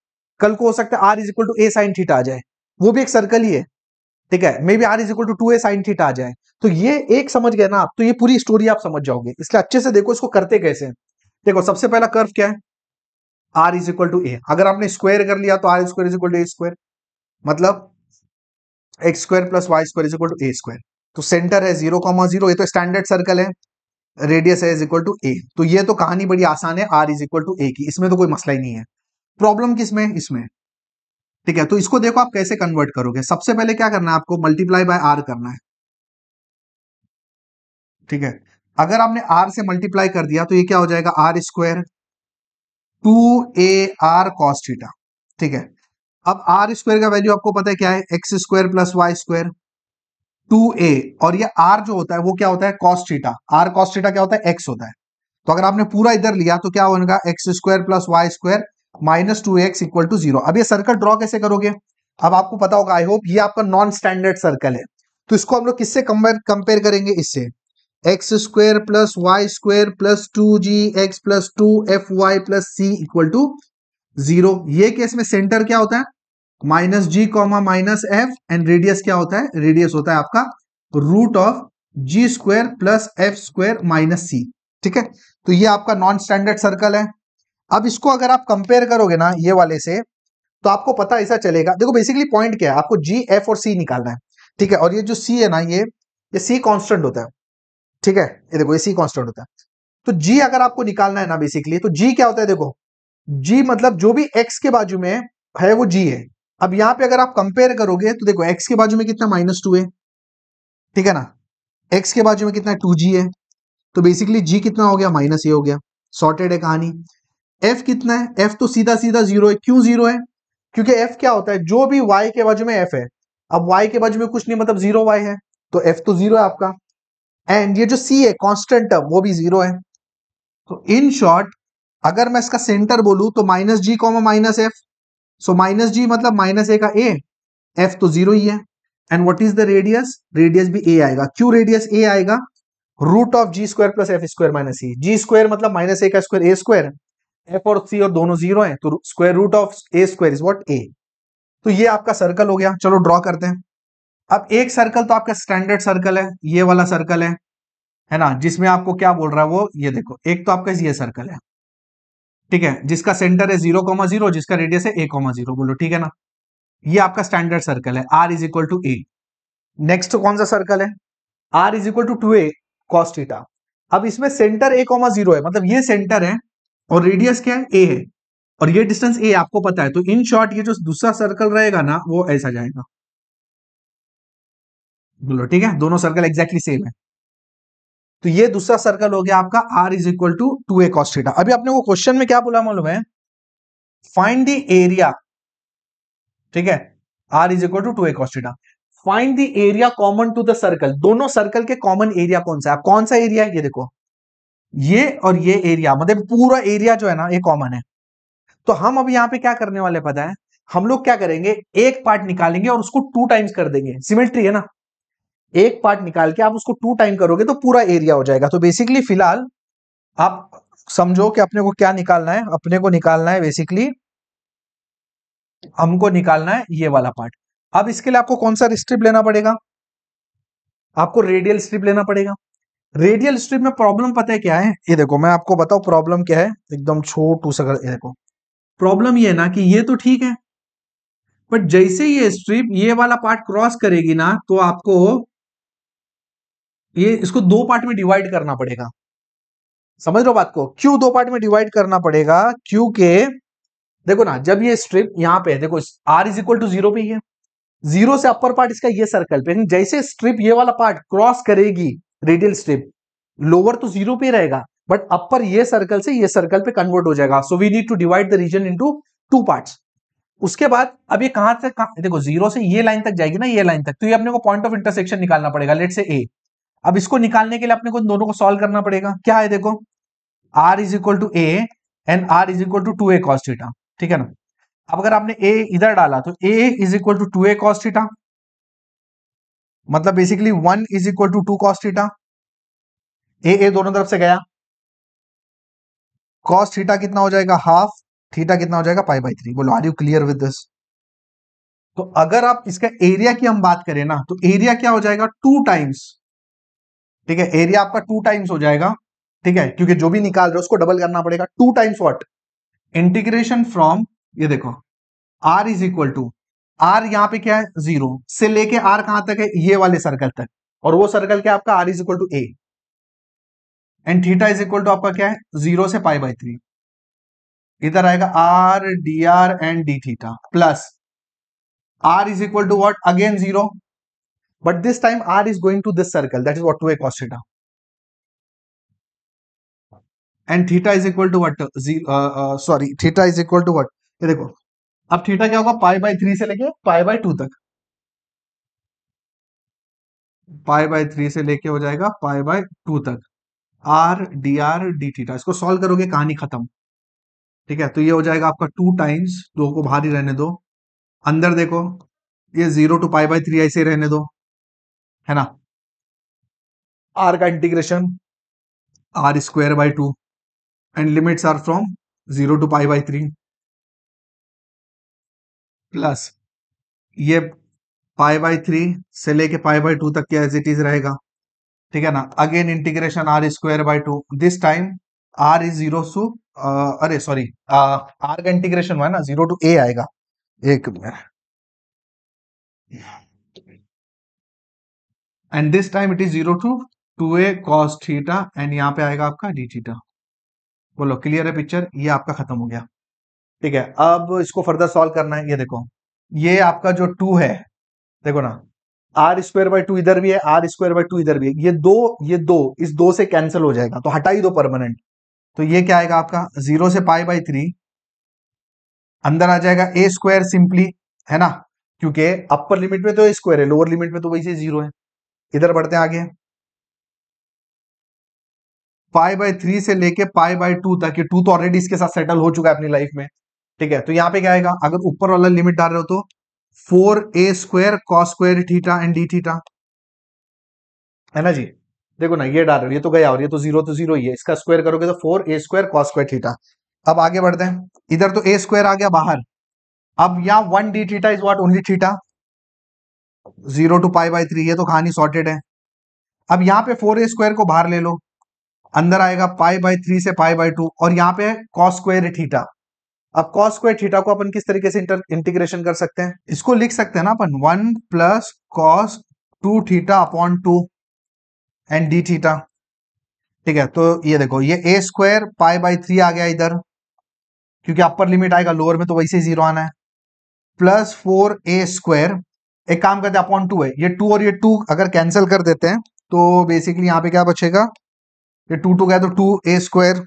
[SPEAKER 1] कल को हो सकता है r is equal to a sine theta आ जाए, वो भी एक सर्कल ही है, ठीक है। Maybe r is equal to 2a sine theta आ जाए, तो ये एक समझ गए ना आप, तो ये पूरी स्टोरी आप समझ जाओगे। इसलिए अच्छे से देखो इसको करते कैसे हैं। देखो सबसे पहला कर्व क्या है, r is equal to a, अगर आपने स्क्वायर कर लिया तो r square is equal to a square, मतलब x square plus y square is equal to a square. तो सेंटर है 0,0, ये तो स्टैंडर्ड सर्कल है, रेडियस है इज इक्वल टू ए। तो ये तो कहानी बड़ी आसान है, r is equal to a की, इसमें तो कोई मसला ही नहीं है। प्रॉब्लम किसमें, इसमें, ठीक है। तो इसको देखो आप कैसे कन्वर्ट करोगे, सबसे पहले क्या करना है आपको, मल्टीप्लाई बाय आर करना है, ठीक है। अगर आपने आर से मल्टीप्लाई कर दिया तो ये क्या हो जाएगा, r square 2a r cos theta, ठीक है। अब आर स्क्वायर का वैल्यू आपको पता है क्या है, x square plus y square 2a, और ये आर जो होता है वो क्या होता है, cos theta. R cos theta क्या होता है, एक्स होता है। तो अगर आपने पूरा इधर लिया तो क्या होगा, x square plus y square minus 2x equal to 0। अब ये सर्कल ड्रॉ कैसे करोगे, अब आपको पता होगा, आई होप, ये आपका नॉन स्टैंडर्ड सर्कल है, तो इसको हम लोग किससे कंपेयर करेंगे, इससे x square plus y square plus 2gx plus 2fy plus c equal to 0। ये केस में सेंटर क्या होता है, minus g comma minus f, and radius क्या होता है, रेडियस होता है आपका root of g square plus f square minus c, ठीक है। तो ये आपका नॉन स्टैंडर्ड सर्कल है। अब इसको अगर आप कंपेयर करोगे ना ये वाले से, तो आपको पता ऐसा चलेगा, देखो बेसिकली पॉइंट क्या है, आपको जी एफ और सी निकालना है, ठीक है। और ये जो सी है ना, ये सी कांस्टेंट होता है, ठीक है। ये देखो ये सी कांस्टेंट होता है। तो जी अगर आपको निकालना है ना बेसिकली, तो जी क्या होता है, देखो जी मतलब जो भी एक्स के बाजू में है वो जी है। अब यहां पे अगर आप कंपेयर करोगे तो देखो एक्स के बाजू में कितना, -2 है, ठीक है ना, एक्स के बाजू में कितना 2g है, तो बेसिकली जी कितना हो गया, माइनस ये हो गया, सॉर्टेड है कहानी। एफ कितना है, एफ तो सीधा सीधा 0 है, क्यों 0 है, क्योंकि एफ क्या होता है, जो भी वाई के बाजू में एफ है, अब वाई के बाजू में कुछ नहीं, मतलब 0 वाई है, तो एफ तो 0 है आपका। एंड ये जो सी है कांस्टेंट टर्म, वो भी 0 है, तो इन शॉर्ट अगर मैं इसका सेंटर बोलूं तो minus g comma minus f, so minus g मतलब माइनस ए का ए, एफ तो जीरो ही है। And what is the radius, radius भी ए आएगा। क्यों रेडियस ए आएगा, root of g square plus f square minus c, g square मतलब माइनस ए का स्क्वायर ए स्क्वायर, एफ और सी और दोनों जीरो है, तो square root of a square is what a. तो ये आपका सर्कल हो गया। चलो ड्रॉ करते हैं। अब एक सर्कल तो आपका स्टैंडर्ड सर्कल है, ये वाला सर्कल है ना, जिसमें आपको क्या बोल रहा है वो, ये देखो, एक तो आपका ये सर्कल है, ठीक है, जिसका सेंटर है 0,0, जिसका रेडियस है a,0, बोलो ठीक है ना। ये आपका स्टैंडर्ड सर्कल है, r is equal to a. Next कौन सा सर्कल है, r is equal to 2a cos theta. अब इसमें सेंटर a,0 है, मतलब ये सेंटर है और रेडियस क्या है, a है, और ये डिस्टेंस a आपको पता है। तो इन शॉर्ट ये जो दूसरा सर्कल रहेगा ना वो ऐसा जाएगा, बोलो ठीक है, दोनों सर्कल एग्जैक्टली सेम है। तो ये दूसरा सर्कल हो गया आपका r is equal to 2a cos theta. अभी आपने वो क्वेश्चन में क्या बोला मालूम है, फाइंड द एरिया, ठीक है, r is equal to 2a cos theta. Find the area common to the circle, दोनों सर्कल के कॉमन एरिया कौन सा है। कौन सा एरिया है, ये देखो, ये और ये एरिया, मतलब पूरा एरिया जो है ना ये कॉमन है। तो हम अब यहां पे क्या करने वाले पता है, हम लोग क्या करेंगे, एक पार्ट निकालेंगे और उसको 2 टाइम्स कर देंगे, सिमेट्री है ना, एक पार्ट निकाल के आप उसको 2 टाइम करोगे तो पूरा एरिया हो जाएगा। तो बेसिकली फिलहाल आप समझो कि अपने को क्या निकालना है, अपने को निकालना है बेसिकली, हमको निकालना है ये वाला पार्ट। अब इसके लिए आपको कौन सा स्ट्रिप लेना पड़ेगा, आपको रेडियल स्ट्रिप लेना पड़ेगा। रेडियल स्ट्रिप में प्रॉब्लम पता है क्या है, ये देखो मैं आपको बताऊं प्रॉब्लम क्या है, एकदम छोटू सा, ये देखो प्रॉब्लम ये है ना कि ये तो ठीक है, बट जैसे ये स्ट्रिप ये वाला पार्ट क्रॉस करेगी ना तो आपको ये इसको 2 पार्ट में डिवाइड करना पड़ेगा। समझ लो बात को, क्यों 2 पार्ट में डिवाइड करना पड़ेगा, क्योंकि देखो ना, जब ये स्ट्रिप यहां पे है, देखो r इज इक्वल टू 0 पे ही है, 0 से अपर पार्ट इसका ये सर्कल पे, जैसे स्ट्रिप ये वाला पार्ट क्रॉस करेगी रेडियल स्ट्रिप, लोअर तो 0 पे रहेगा बट अपर ये सर्कल से ये सर्कल पे कन्वर्ट हो जाएगा। So we need to divide the region into 2 parts. उसके बाद अब ये कहां से देखो 0 से ये लाइन तक जाएगी ना, ये लाइन तक, तो ये अपने को पॉइंट ऑफ इंटरसेक्शन निकालना पड़ेगा, लेट से ए। अब इसको निकालने के लिए अपने को दोनों को सॉल्व करना पड़ेगा। क्या है देखो, r is equal to a and r is equal to 2a cos theta, ठीक है ना। अब अगर आपने a इधर डाला तो a is equal to 2a cos theta, मतलब basically 1 is equal to 2 cos theta, a दोनों तरफ से गया, cos थीटा कितना हो जाएगा हाफ, थीटा कितना हो जाएगा π/3। बोलो are you clear with this. तो अगर आप इसका एरिया की हम बात करें ना तो एरिया क्या हो जाएगा, 2 टाइम्स, ठीक है, एरिया आपका 2 टाइम्स हो जाएगा, ठीक है, क्योंकि जो भी निकाल रहे हो उसको डबल करना पड़ेगा। 2 टाइम्स व्हाट, इंटीग्रेशन फ्रॉम, ये देखो r is equal to, r यहां पे क्या है 0 से लेके r कहां तक है, ये वाले सर्कल तक, और वो सर्कल क्या आपका r is equal to a, and theta is equal to आपका क्या है 0 से π/3, इधर आएगा r dr and d theta plus r is equal to what, again 0, but this time r is going to this circle, that is what 2a cos theta, and theta is equal to what, sorry, theta is equal to what, ये देखो अब theta क्या होगा, π/3 से लेके π/2 तक, π/3 से लेके हो जाएगा π/2 तक, r dr d थीटा, इसको सॉल्व करोगे कहानी खत्म, ठीक है। तो ये हो जाएगा आपका 2 टाइम्स, 2 को बाहर ही रहने दो, अंदर देखो ये 0 टू π/3 ऐसे रहने दो, है ना, r का integration r² / 2 and limits are from 0 to π/3 plus ये π/3 से लेके π/2 तक के एज इट इज रहेगा, ठीक है ना। Again integration r²/2, this time r is 0 to, अरे सॉरी, r का इंटीग्रेशन हुआ है ना 0 टू a आएगा, एक minute, and this time it is 0 to 2a cos theta, and यहाँ पे आएगा आपका d थीटा। बोलो क्लियर है पिक्चर, ये आपका खत्म हो गया, ठीक है। अब इसको फर्दर सॉल्व करना है, ये देखो ये आपका जो 2 है, देखो ना r²/2 इधर भी है, r²/2 इधर भी है, ये दो इस 2 से कैंसिल हो जाएगा, तो हटा ही दो परमानेंट। तो ये क्या आएगा आपका 0 से π/3, अंदर आ जाएगा a² सिंपली, है ना, क्योंकि अपर लिमिट में तो a² है, लोअर लिमिट में तो वैसे 0 है। इधर बढ़ते हैं आगे, π/3 से लेके π/2 तक, ये 2 तो ऑलरेडी इसके साथ सेटल हो चुका है अपनी लाइफ में, ठीक है। तो यहाँ पे क्या आएगा, अगर ऊपर वाला लिमिट डाल रहे हो तो 4a² cos square theta and d theta, है ना जी। देखो ना, ये डाल रहे हो, ये तो गया, और ये तो जीरो ही है, इसका स्क्वायर करोगे तो 4a² cos स्क्वायर थीटा। अब आगे बढ़ते हैं, इधर तो a स्क्वायर आ गया बाहर। अब यहाँ 1 D theta is what, only theta, 0 to π/3, ये तो कहानी सॉर्टेड है। अब यहाँ पे 4a² को बाहर ले लो, अंदर आएगा π/3 से π/2, और यहाँ पे cos स्क्वायर थीटा। अब cos स्क्वायर थीटा को अपन किस तरीके से इंटीग्रेशन कर सकते हैं, इसको लिख सकते हैं ना अपन 1 + cos 2 theta upon 2 and d theta, ठीक है। तो ये देखो, ये a² π/3 आ गया इधर, क्योंकि अपर लिमिट आएगा, लोअर में तो वैसे ही 0 आना है, प्लस 4a², एक काम करते हैं, अपॉन 2 है, ये 2 और ये 2 अगर कैंसिल कर देते हैं तो बेसिकली यहाँ पे क्या बचेगा, ये 2 गया तो 2a²,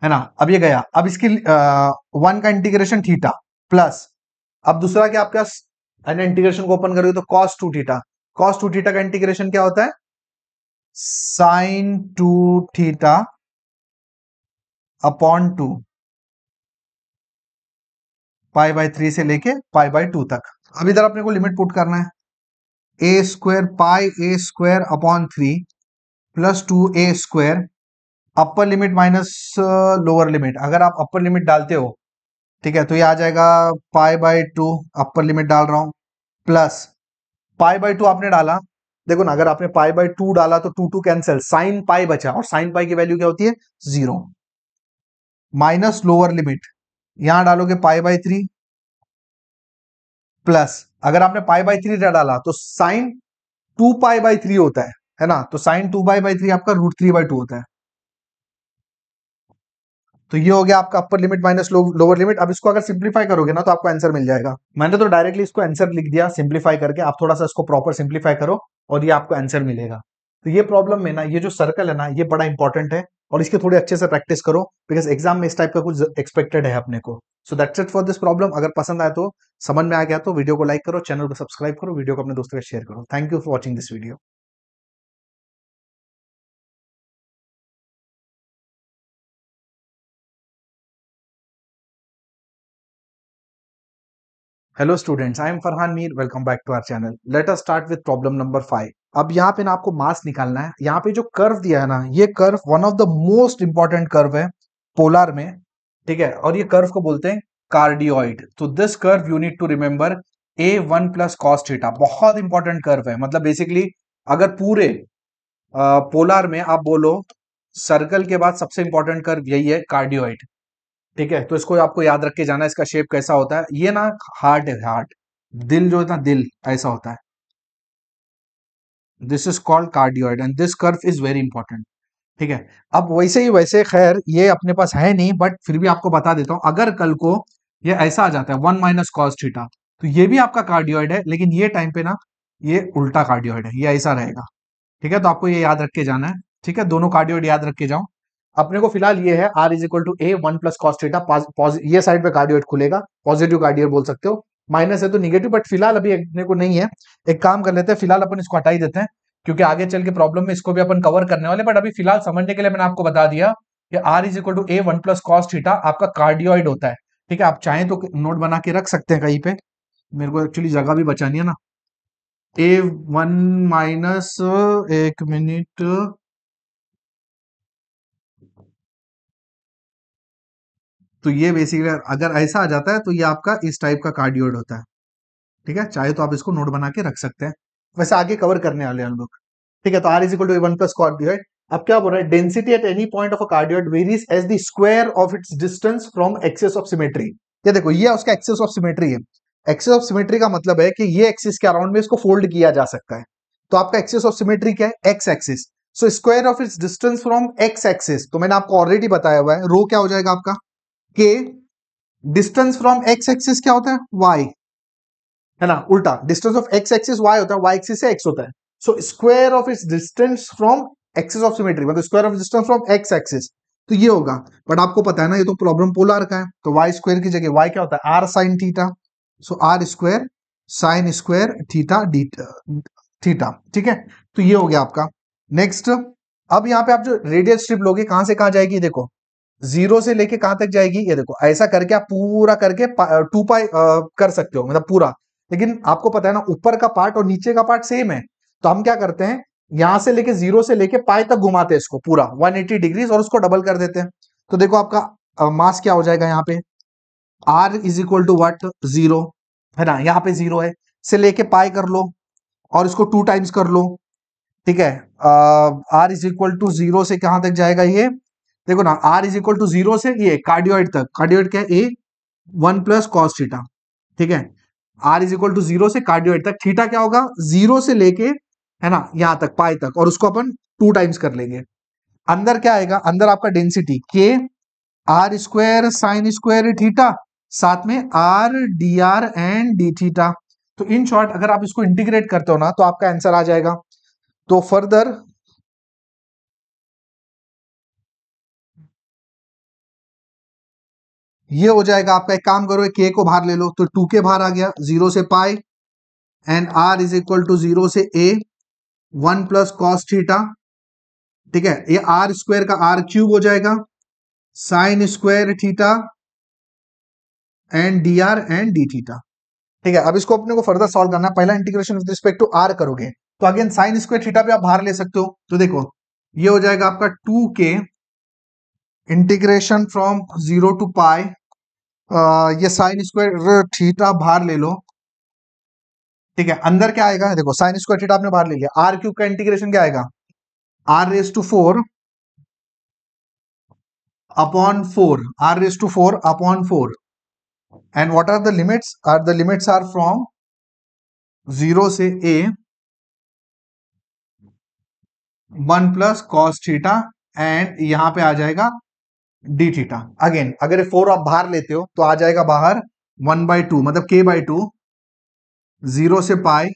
[SPEAKER 1] है ना। अब ये गया, अब इसकी 1 का इंटीग्रेशन थीटा प्लस, अब दूसरा क्या आपके पास, इंटीग्रेशन को ओपन करोगे तो cos 2 थीटा, cos 2 थीटा का इंटीग्रेशन क्या होता है, sin 2 थीटा अपॉन 2, π/3 से लेके π/2 तक। अब इधर अपने को लिमिट पुट करना है, a² πa² upon 3 plus 2a², अपर लिमिट माइनस लोअर लिमिट, अगर आप अपर लिमिट डालते हो, ठीक है, तो ये आ जाएगा π/2, अपर लिमिट डाल रहा हूं, प्लस π/2 आपने डाला, देखो ना, अगर आपने π/2 डाला तो 2 कैंसिल, साइन पाई बचा, और साइन पाई की वैल्यू क्या होती है, 0, माइनस लोअर लिमिट, यहां डालोगे π/3, प्लस अगर आपने π/3 डाला तो साइन 2π/3 होता है ना, तो साइन 2π/3 आपका √3/2 होता है। तो ये हो गया आपका अपर लिमिट माइनस लोअर लिमिट। अब इसको अगर सिंप्लीफाई करोगे ना तो आपको आंसर मिल जाएगा। मैंने तो डायरेक्टली इसको आंसर लिख दिया सिंप्लीफाई करके, आप थोड़ा सा इसको प्रॉपर सिंप्लीफाई करो और ये आपको आंसर मिलेगा। तो ये प्रॉब्लम में ना, ये जो सर्कल है ना, ये बड़ा इंपॉर्टेंट है, और इसके थोड़े अच्छे से प्रैक्टिस करो, बिकॉज एग्जाम में इस टाइप का कुछ एक्सपेक्टेड है अपने को। So that's it for this problem. अगर पसंद आए तो, समझ में आ गया तो वीडियो को लाइक करो, चैनल को सब्सक्राइब करो, वीडियो को अपने दोस्तों के साथ शेयर करो। Thank you for watching this video. Hello students, I am Farhan Mir, welcome back to our channel. Let us start with problem number 5। अब यहाँ पे ना आपको मास निकालना है। यहाँ पे जो कर्व दिया है ना, ये curve one of the most important curve है पोलर में, ठीक है, और ये कर्व को बोलते हैं कार्डियोइड। तो this curve you need to remember a1 + cos theta, बहुत इंपॉर्टेंट कर्व है। मतलब बेसिकली अगर पूरे पोलर में आप बोलो सर्कल के बाद सबसे इंपॉर्टेंट कर्व यही है, कार्डियोइड, ठीक है। तो इसको आपको याद रख के जाना है, इसका शेप कैसा होता है। ये ना हार्ट है, हार्ट, दिल जो है ना, दिल ऐसा होता है। This is called cardioid and this curve is very important, ठीक है। अब वैसे ही वैसे, खैर ये अपने पास है नहीं, बट फिर भी आपको बता देता हूं, अगर कल को ये ऐसा आ जाता है 1 - cos थीटा, तो ये भी आपका कार्डियोइड है, लेकिन ये टाइम पे ना ये उल्टा कार्डियोइड है, ये ऐसा रहेगा, ठीक है। तो आपको ये याद रख के जाना है, ठीक है, दोनों कार्डियोइड याद रख के जाओ। अपने को फिलहाल ये है r = a1 + cos थीटा, ये साइड पे कार्डियोइड खुलेगा, पॉजिटिव कार्डियोइड बोल सकते हो, माइनस है तो निगेटिव, बट फिलहाल अभी अपने को नहीं है। एक काम कर लेते हैं, फिलहाल अपन इसको हटा ही देते हैं, क्योंकि आगे चल के प्रॉब्लम में इसको भी अपन कवर करने वाले। बट अभी फिलहाल समझने के लिए मैंने आपको बता दिया कि r = a1 + cos थीटा आपका कार्डियोइड होता है, ठीक है। आप चाहें तो नोट बना के रख सकते हैं कहीं पे, मेरे को एक्चुअली जगह भी बचानी है ना। a1 - एक मिनट, तो ये बेसिकली अगर ऐसा आ जाता है तो ये आपका इस टाइप का कार्डियोइड होता है, ठीक है। चाहे तो आप इसको नोट बना के रख सकते हैं, वैसे आगे कवर करने वाले हैं हम लोग, ठीक है। तो r = a1 + कार्डियोइड। अब क्या बोल रहा है, density at any point of a cardioid varies as the square of its distance from axis of symmetry. ये देखो, ये उसका एक्सिस ऑफ सिमेट्री है। एक्सिस ऑफ सिमेट्री का मतलब है कि ये एक्सिस के अराउंड में इसको फोल्ड किया जा सकता है। तो आपका एक्सिस ऑफ सिमेट्री क्या है, x axis. So square of its distance from x axis, तो मैंने आपको ऑलरेडी बताया हुआ है, रो क्या हो जाएगा आपका, के डिस्टेंस फ्रॉम एक्स एक्सिस क्या होता है, वाई, है ना, उल्टा distance of x axis y होता है, वाई एक्सिस से एक्स होता है। So square of its distance from axis of symmetry, मतलब square of distance from x axis, तो ये होगा। बट आपको पता है ना, ये तो प्रॉब्लम पोलर का है, तो वाई स्क्वायर की जगह वाई क्या होता है, r sine theta. So r square sine square theta d theta, ठीक है। तो ये हो गया आपका। नेक्स्ट, अब यहाँ पे आप जो रेडियल स्ट्रिप लोगे कहां से कहां जाएगी, देखो जीरो से लेके कहां तक जाएगी, ये देखो ऐसा करके आप पूरा करके 2 पाई कर सकते हो, मतलब पूरा। लेकिन आपको पता है ना ऊपर का पार्ट और नीचे का पार्ट सेम है, तो हम क्या करते हैं यहां से लेके जीरो से लेके पाई तक घुमाते हैं इसको पूरा 180 डिग्रीज और उसको डबल कर देते हैं। तो देखो आपका मास क्या हो जाएगा यहाँ पे, r is equal to what, zero, है ना, यहाँ पे जीरो है, से लेके पाई कर लो और इसको 2 टाइम्स कर लो, ठीक है। R is equal to zero से कहां तक जाएगा ये, देखो ना r is equal to zero से ये कार्डियोइड तक, कार्डियोइड क्या है, ए 1 प्लस कॉस थीटा, ठीक है। R is equal to zero से कार्डियोइड तक, थीटा क्या होगा, जीरो से लेके, है ना, यहां तक पाई तक, और उसको अपन 2 टाइम्स कर लेंगे। अंदर क्या आएगा, अंदर आपका डेंसिटी के r square sine square theta, साथ में r d r and d theta. तो इन शॉर्ट अगर आप इसको इंटीग्रेट करते हो ना तो आपका आंसर आ जाएगा। तो फर्दर ये हो जाएगा आपका, एक काम करो के को बाहर ले लो, तो 2 के बाहर आ गया, जीरो से pi, and r is equal to zero से ए 1 प्लस कॉस थीटा, ठीक है। ये आर स्क्वायर का आर क्यूब हो जाएगा, sine square theta and d r and d theta, ठीक है। अब इसको अपने को फर्दर सॉल्व करना है, पहला integration with respect to r करोगे तो अगेन साइन स्क्वायर थीटा भी आप बाहर ले सकते हो, तो देखो ये हो जाएगा आपका 2 के इंटीग्रेशन फ्रॉम जीरो टू पाई, ये साइन स्क्वायर थीटा बाहर ले लो, ठीक है। अंदर क्या आएगा, देखो साइन स्क्वायर थीटा आपने बाहर ले लिया, आर क्यूब का इंटीग्रेशन क्या आएगा, r raise to 4 upon 4, r raise to 4 upon 4, and what are the limits, are the limits are from zero से a 1 plus cos theta, and यहां पे आ जाएगा डी थीटा। अगेन अगर ये 4 आप बाहर लेते हो तो आ जाएगा बाहर 1/2, मतलब k/2, जीरो से पाई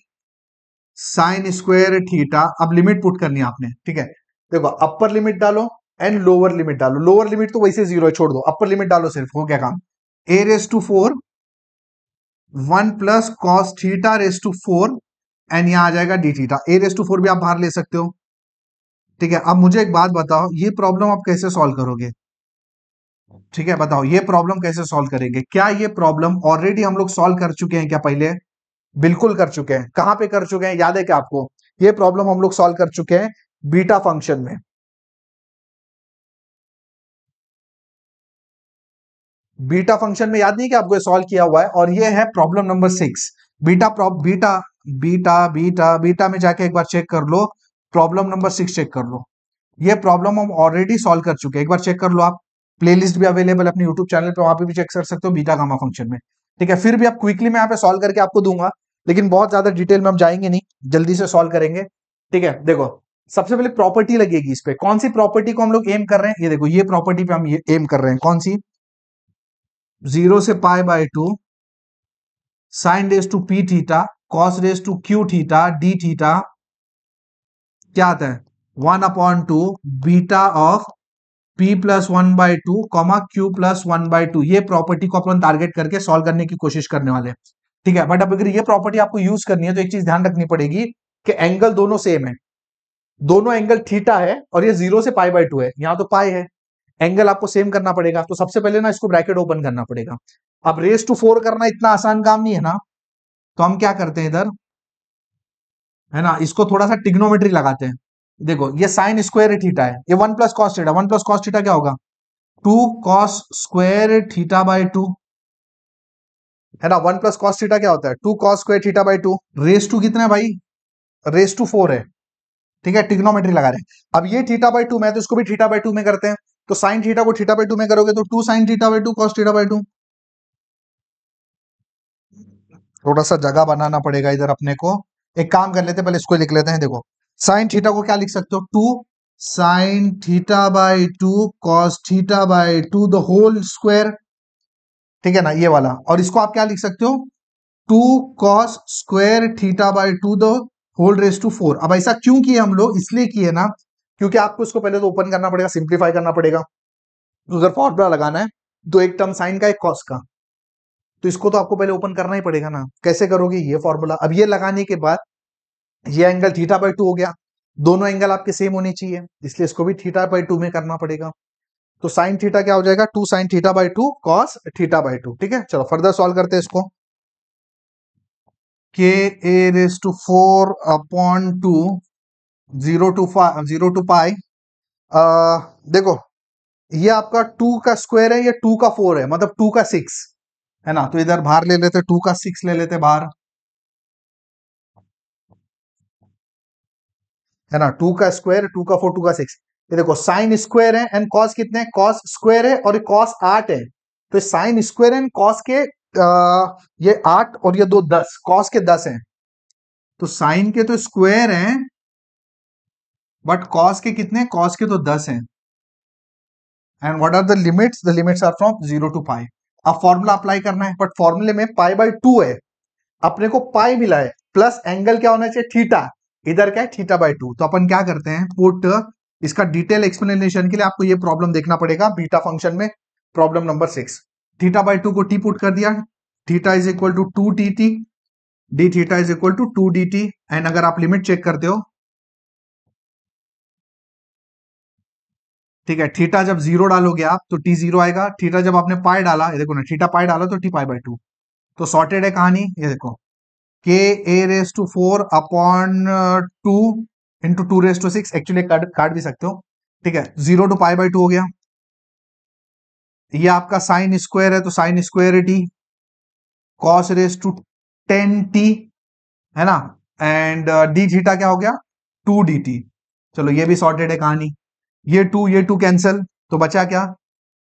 [SPEAKER 1] साइन स्क्वायर थीटा। अब लिमिट पुट करनी है आपने, ठीक है। देखो अपर लिमिट डालो एंड लोअर लिमिट डालो, लोअर लिमिट तो वैसे जीरो है, छोड़ दो, अपर लिमिट डालो सिर्फ, हो गया काम। A raise to 4 1 plus cos theta raise to 4, and यहां आ जाएगा d theta. A raise to 4 भी आप बाहर ले सकते हो, ठीक है। अब मुझे एक बात बताओ, ये प्रॉब्लम आप कैसे सॉल्व करोगे, ठीक है, बताओ ये प्रॉब्लम कैसे सॉल्व करेंगे। क्या ये प्रॉब्लम ऑलरेडी हम लोग सॉल्व कर चुके हैं क्या पहले, बिल्कुल कर चुके हैं। कहां पे कर चुके हैं, याद है क्या आपको, ये प्रॉब्लम हम लोग सॉल्व कर चुके हैं बीटा फंक्शन में। बीटा फंक्शन में याद नहीं कि आपको ये सॉल्व किया हुआ है, और ये है problem number 6। Beta beta beta beta में जाके एक बार चेक कर लो, प्रॉब्लम नंबर 6 चेक कर लो। ये प्रॉब्लम हम ऑलरेडी सॉल्व कर चुके हैं, एक बार चेक कर लो आप। प्लेलिस्ट भी अवेलेबल है अपने यूट्यूब चैनल पे, वहां पे भी चेक कर सकते हो बीटा गामा फंक्शन में, ठीक है। फिर भी आप क्विकली मैं यहाँ पे सॉल्व करके आपको दूंगा, लेकिन बहुत ज्यादा डिटेल में हम जाएंगे नहीं, जल्दी से सॉल्व करेंगे, ठीक है। देखो सबसे पहले प्रॉपर्टी लगेगी इस पे, कौन सी प्रॉपर्टी को हम लोग एम कर रहे हैं, ये देखो ये प्रॉपर्टी पे हम ये एम कर रहे हैं, कौन सी, जीरो से π/2 sine raise to p theta cos raise to q theta d theta, क्या आता है 1/2 beta of p plus 1/2 comma q plus 1/2। ये प्रॉपर्टी को अपन टारगेट करके सॉल्व करने की कोशिश करने वाले हैं, ठीक है। बट अब अगर ये प्रॉपर्टी आपको यूज करनी है तो एक चीज ध्यान रखनी पड़ेगी कि एंगल दोनों सेम है, दोनों एंगल थीटा है, और ये जीरो से π/2 है, यहां तो पाई है, एंगल आपको सेम करना पड़ेगा। तो सबसे पहले ना इसको ब्रैकेट ओपन करना पड़ेगा। अब रेस टू 4 करना इतना आसान काम नहीं है ना, तो हम क्या करते हैं इधर, है ना, इसको थोड़ा सा टिग्नोमेट्री लगाते हैं। देखो ये साइन स्क्वायर थीटा है, ये 1 plus cos theta, 1 plus cos theta क्या होगा, 2 cos² थीटा/2, है ना। 1 प्लस कॉस थीटा क्या होता है, 2 cos² थीटा/2। रेस टू कितना है भाई, रेस टू 4 है, ठीक है, टिग्नोमेट्री लगा रहे हैं। अब ये थीटा/2 में है तो इसको भी थीटा/2 में करते हैं, तो साइन थीटा को थीटा/2 में करोगे तो 2 sin थीटा/2 cos थीटा/2। थोड़ा सा जगह बनाना पड़ेगा इधर अपने को, एक काम कर लेते हैं, पहले इसको लिख लेते हैं। देखो साइन थीटा को क्या लिख सकते हो, 2 sin थीटा/2 cos थीटा/2 द होल स्क्वायर, ठीक है ना, ये वाला। और इसको आप क्या लिख सकते हो, 2 cos² थीटा/2 द होल रेस टू 4। अब ऐसा क्यों किए हम लोग, इसलिए किए ना क्योंकि आपको इसको पहले तो ओपन करना पड़ेगा, सिंप्लीफाई करना पड़ेगा। तो अगर फॉर्मूला लगाना है तो एक टर्म साइन का एक कॉस का, तो इसको तो आपको पहले ओपन करना ही पड़ेगा ना। कैसे करोगे, ये फॉर्मूला, अब ये लगाने के बाद ये एंगल थीटा/2 हो गया, दोनों एंगल आपके सेम होने चाहिए, इसलिए इसको भी थीटा बाई टू में करना पड़ेगा। तो साइन थीटा क्या हो जाएगा, 2 sign theta by 2 cos theta by 2। ठीक है, चलो फर्दर सॉल्व करते हैं इसको। K a raise to 4 upon 2 zero to pi. देखो ये आपका 2 का स्क्वायर है, ये 2 का 4 है, मतलब 2 का 6 है ना। तो इधर बाहर ले लेते, 2 का 6 ले लेते बाहर, है ना। 2 का स्क्वायर, 2 का 4, 2 का 6। ये देखो साइन स्क्वायर है एंड कॉस कितने हैं, कॉस स्क्वायर है और ये कॉस 8 है। तो साइन स्क्वायर एंड कॉस के ये 8 और ये 2 10, कॉस के 10 हैं। तो साइन के तो स्क्वायर हैं बट कॉस के कितने, कॉस के तो 10 हैं। And what are the limits, the limits are from 0 to pi. अब फॉर्मूला अप्लाई करना है, बट फॉर्मूले में पाई बाई 2 है, अपने को पाई मिला है, प्लस एंगल क्या होना चाहिए, थीटा। इधर क्या है, थीटा बाई 2। तो अपन क्या करते हैं, पुट इसका डिटेल एक्सप्लेनेशन के लिए आपको ये प्रॉब्लम देखना पड़ेगा बीटा फंक्शन में, प्रॉब्लम नंबर 6। थीटा बाई 2 को टी पुट कर दिया, theta is equal to 2 t t, d theta is equal to 2 d t. And अगर आप लिमिट चेक करते हो, ठीक है, थीटा जब 0 डालोगे आप तो टी 0 आएगा, थीटा जब आपने पाई डाला, ये देखो ना, थीटा पाई डाला तो टी पाई बाई 2। तो सॉर्टेड है कहानी, ये देखो k a raise to 4 upon 2 into 2 raise to 6, actually काट भी सकते हो। ठीक है, 0 टू पाई बाई 2 हो गया। ये आपका साइन स्क्वायर है तो sine square t, cos raise to 10 t, है ना। एंड डी थीटा क्या हो गया, 2 डी टी। चलो ये भी सॉर्टेड है कहानी। ये टू कैंसल, तो बचा क्या,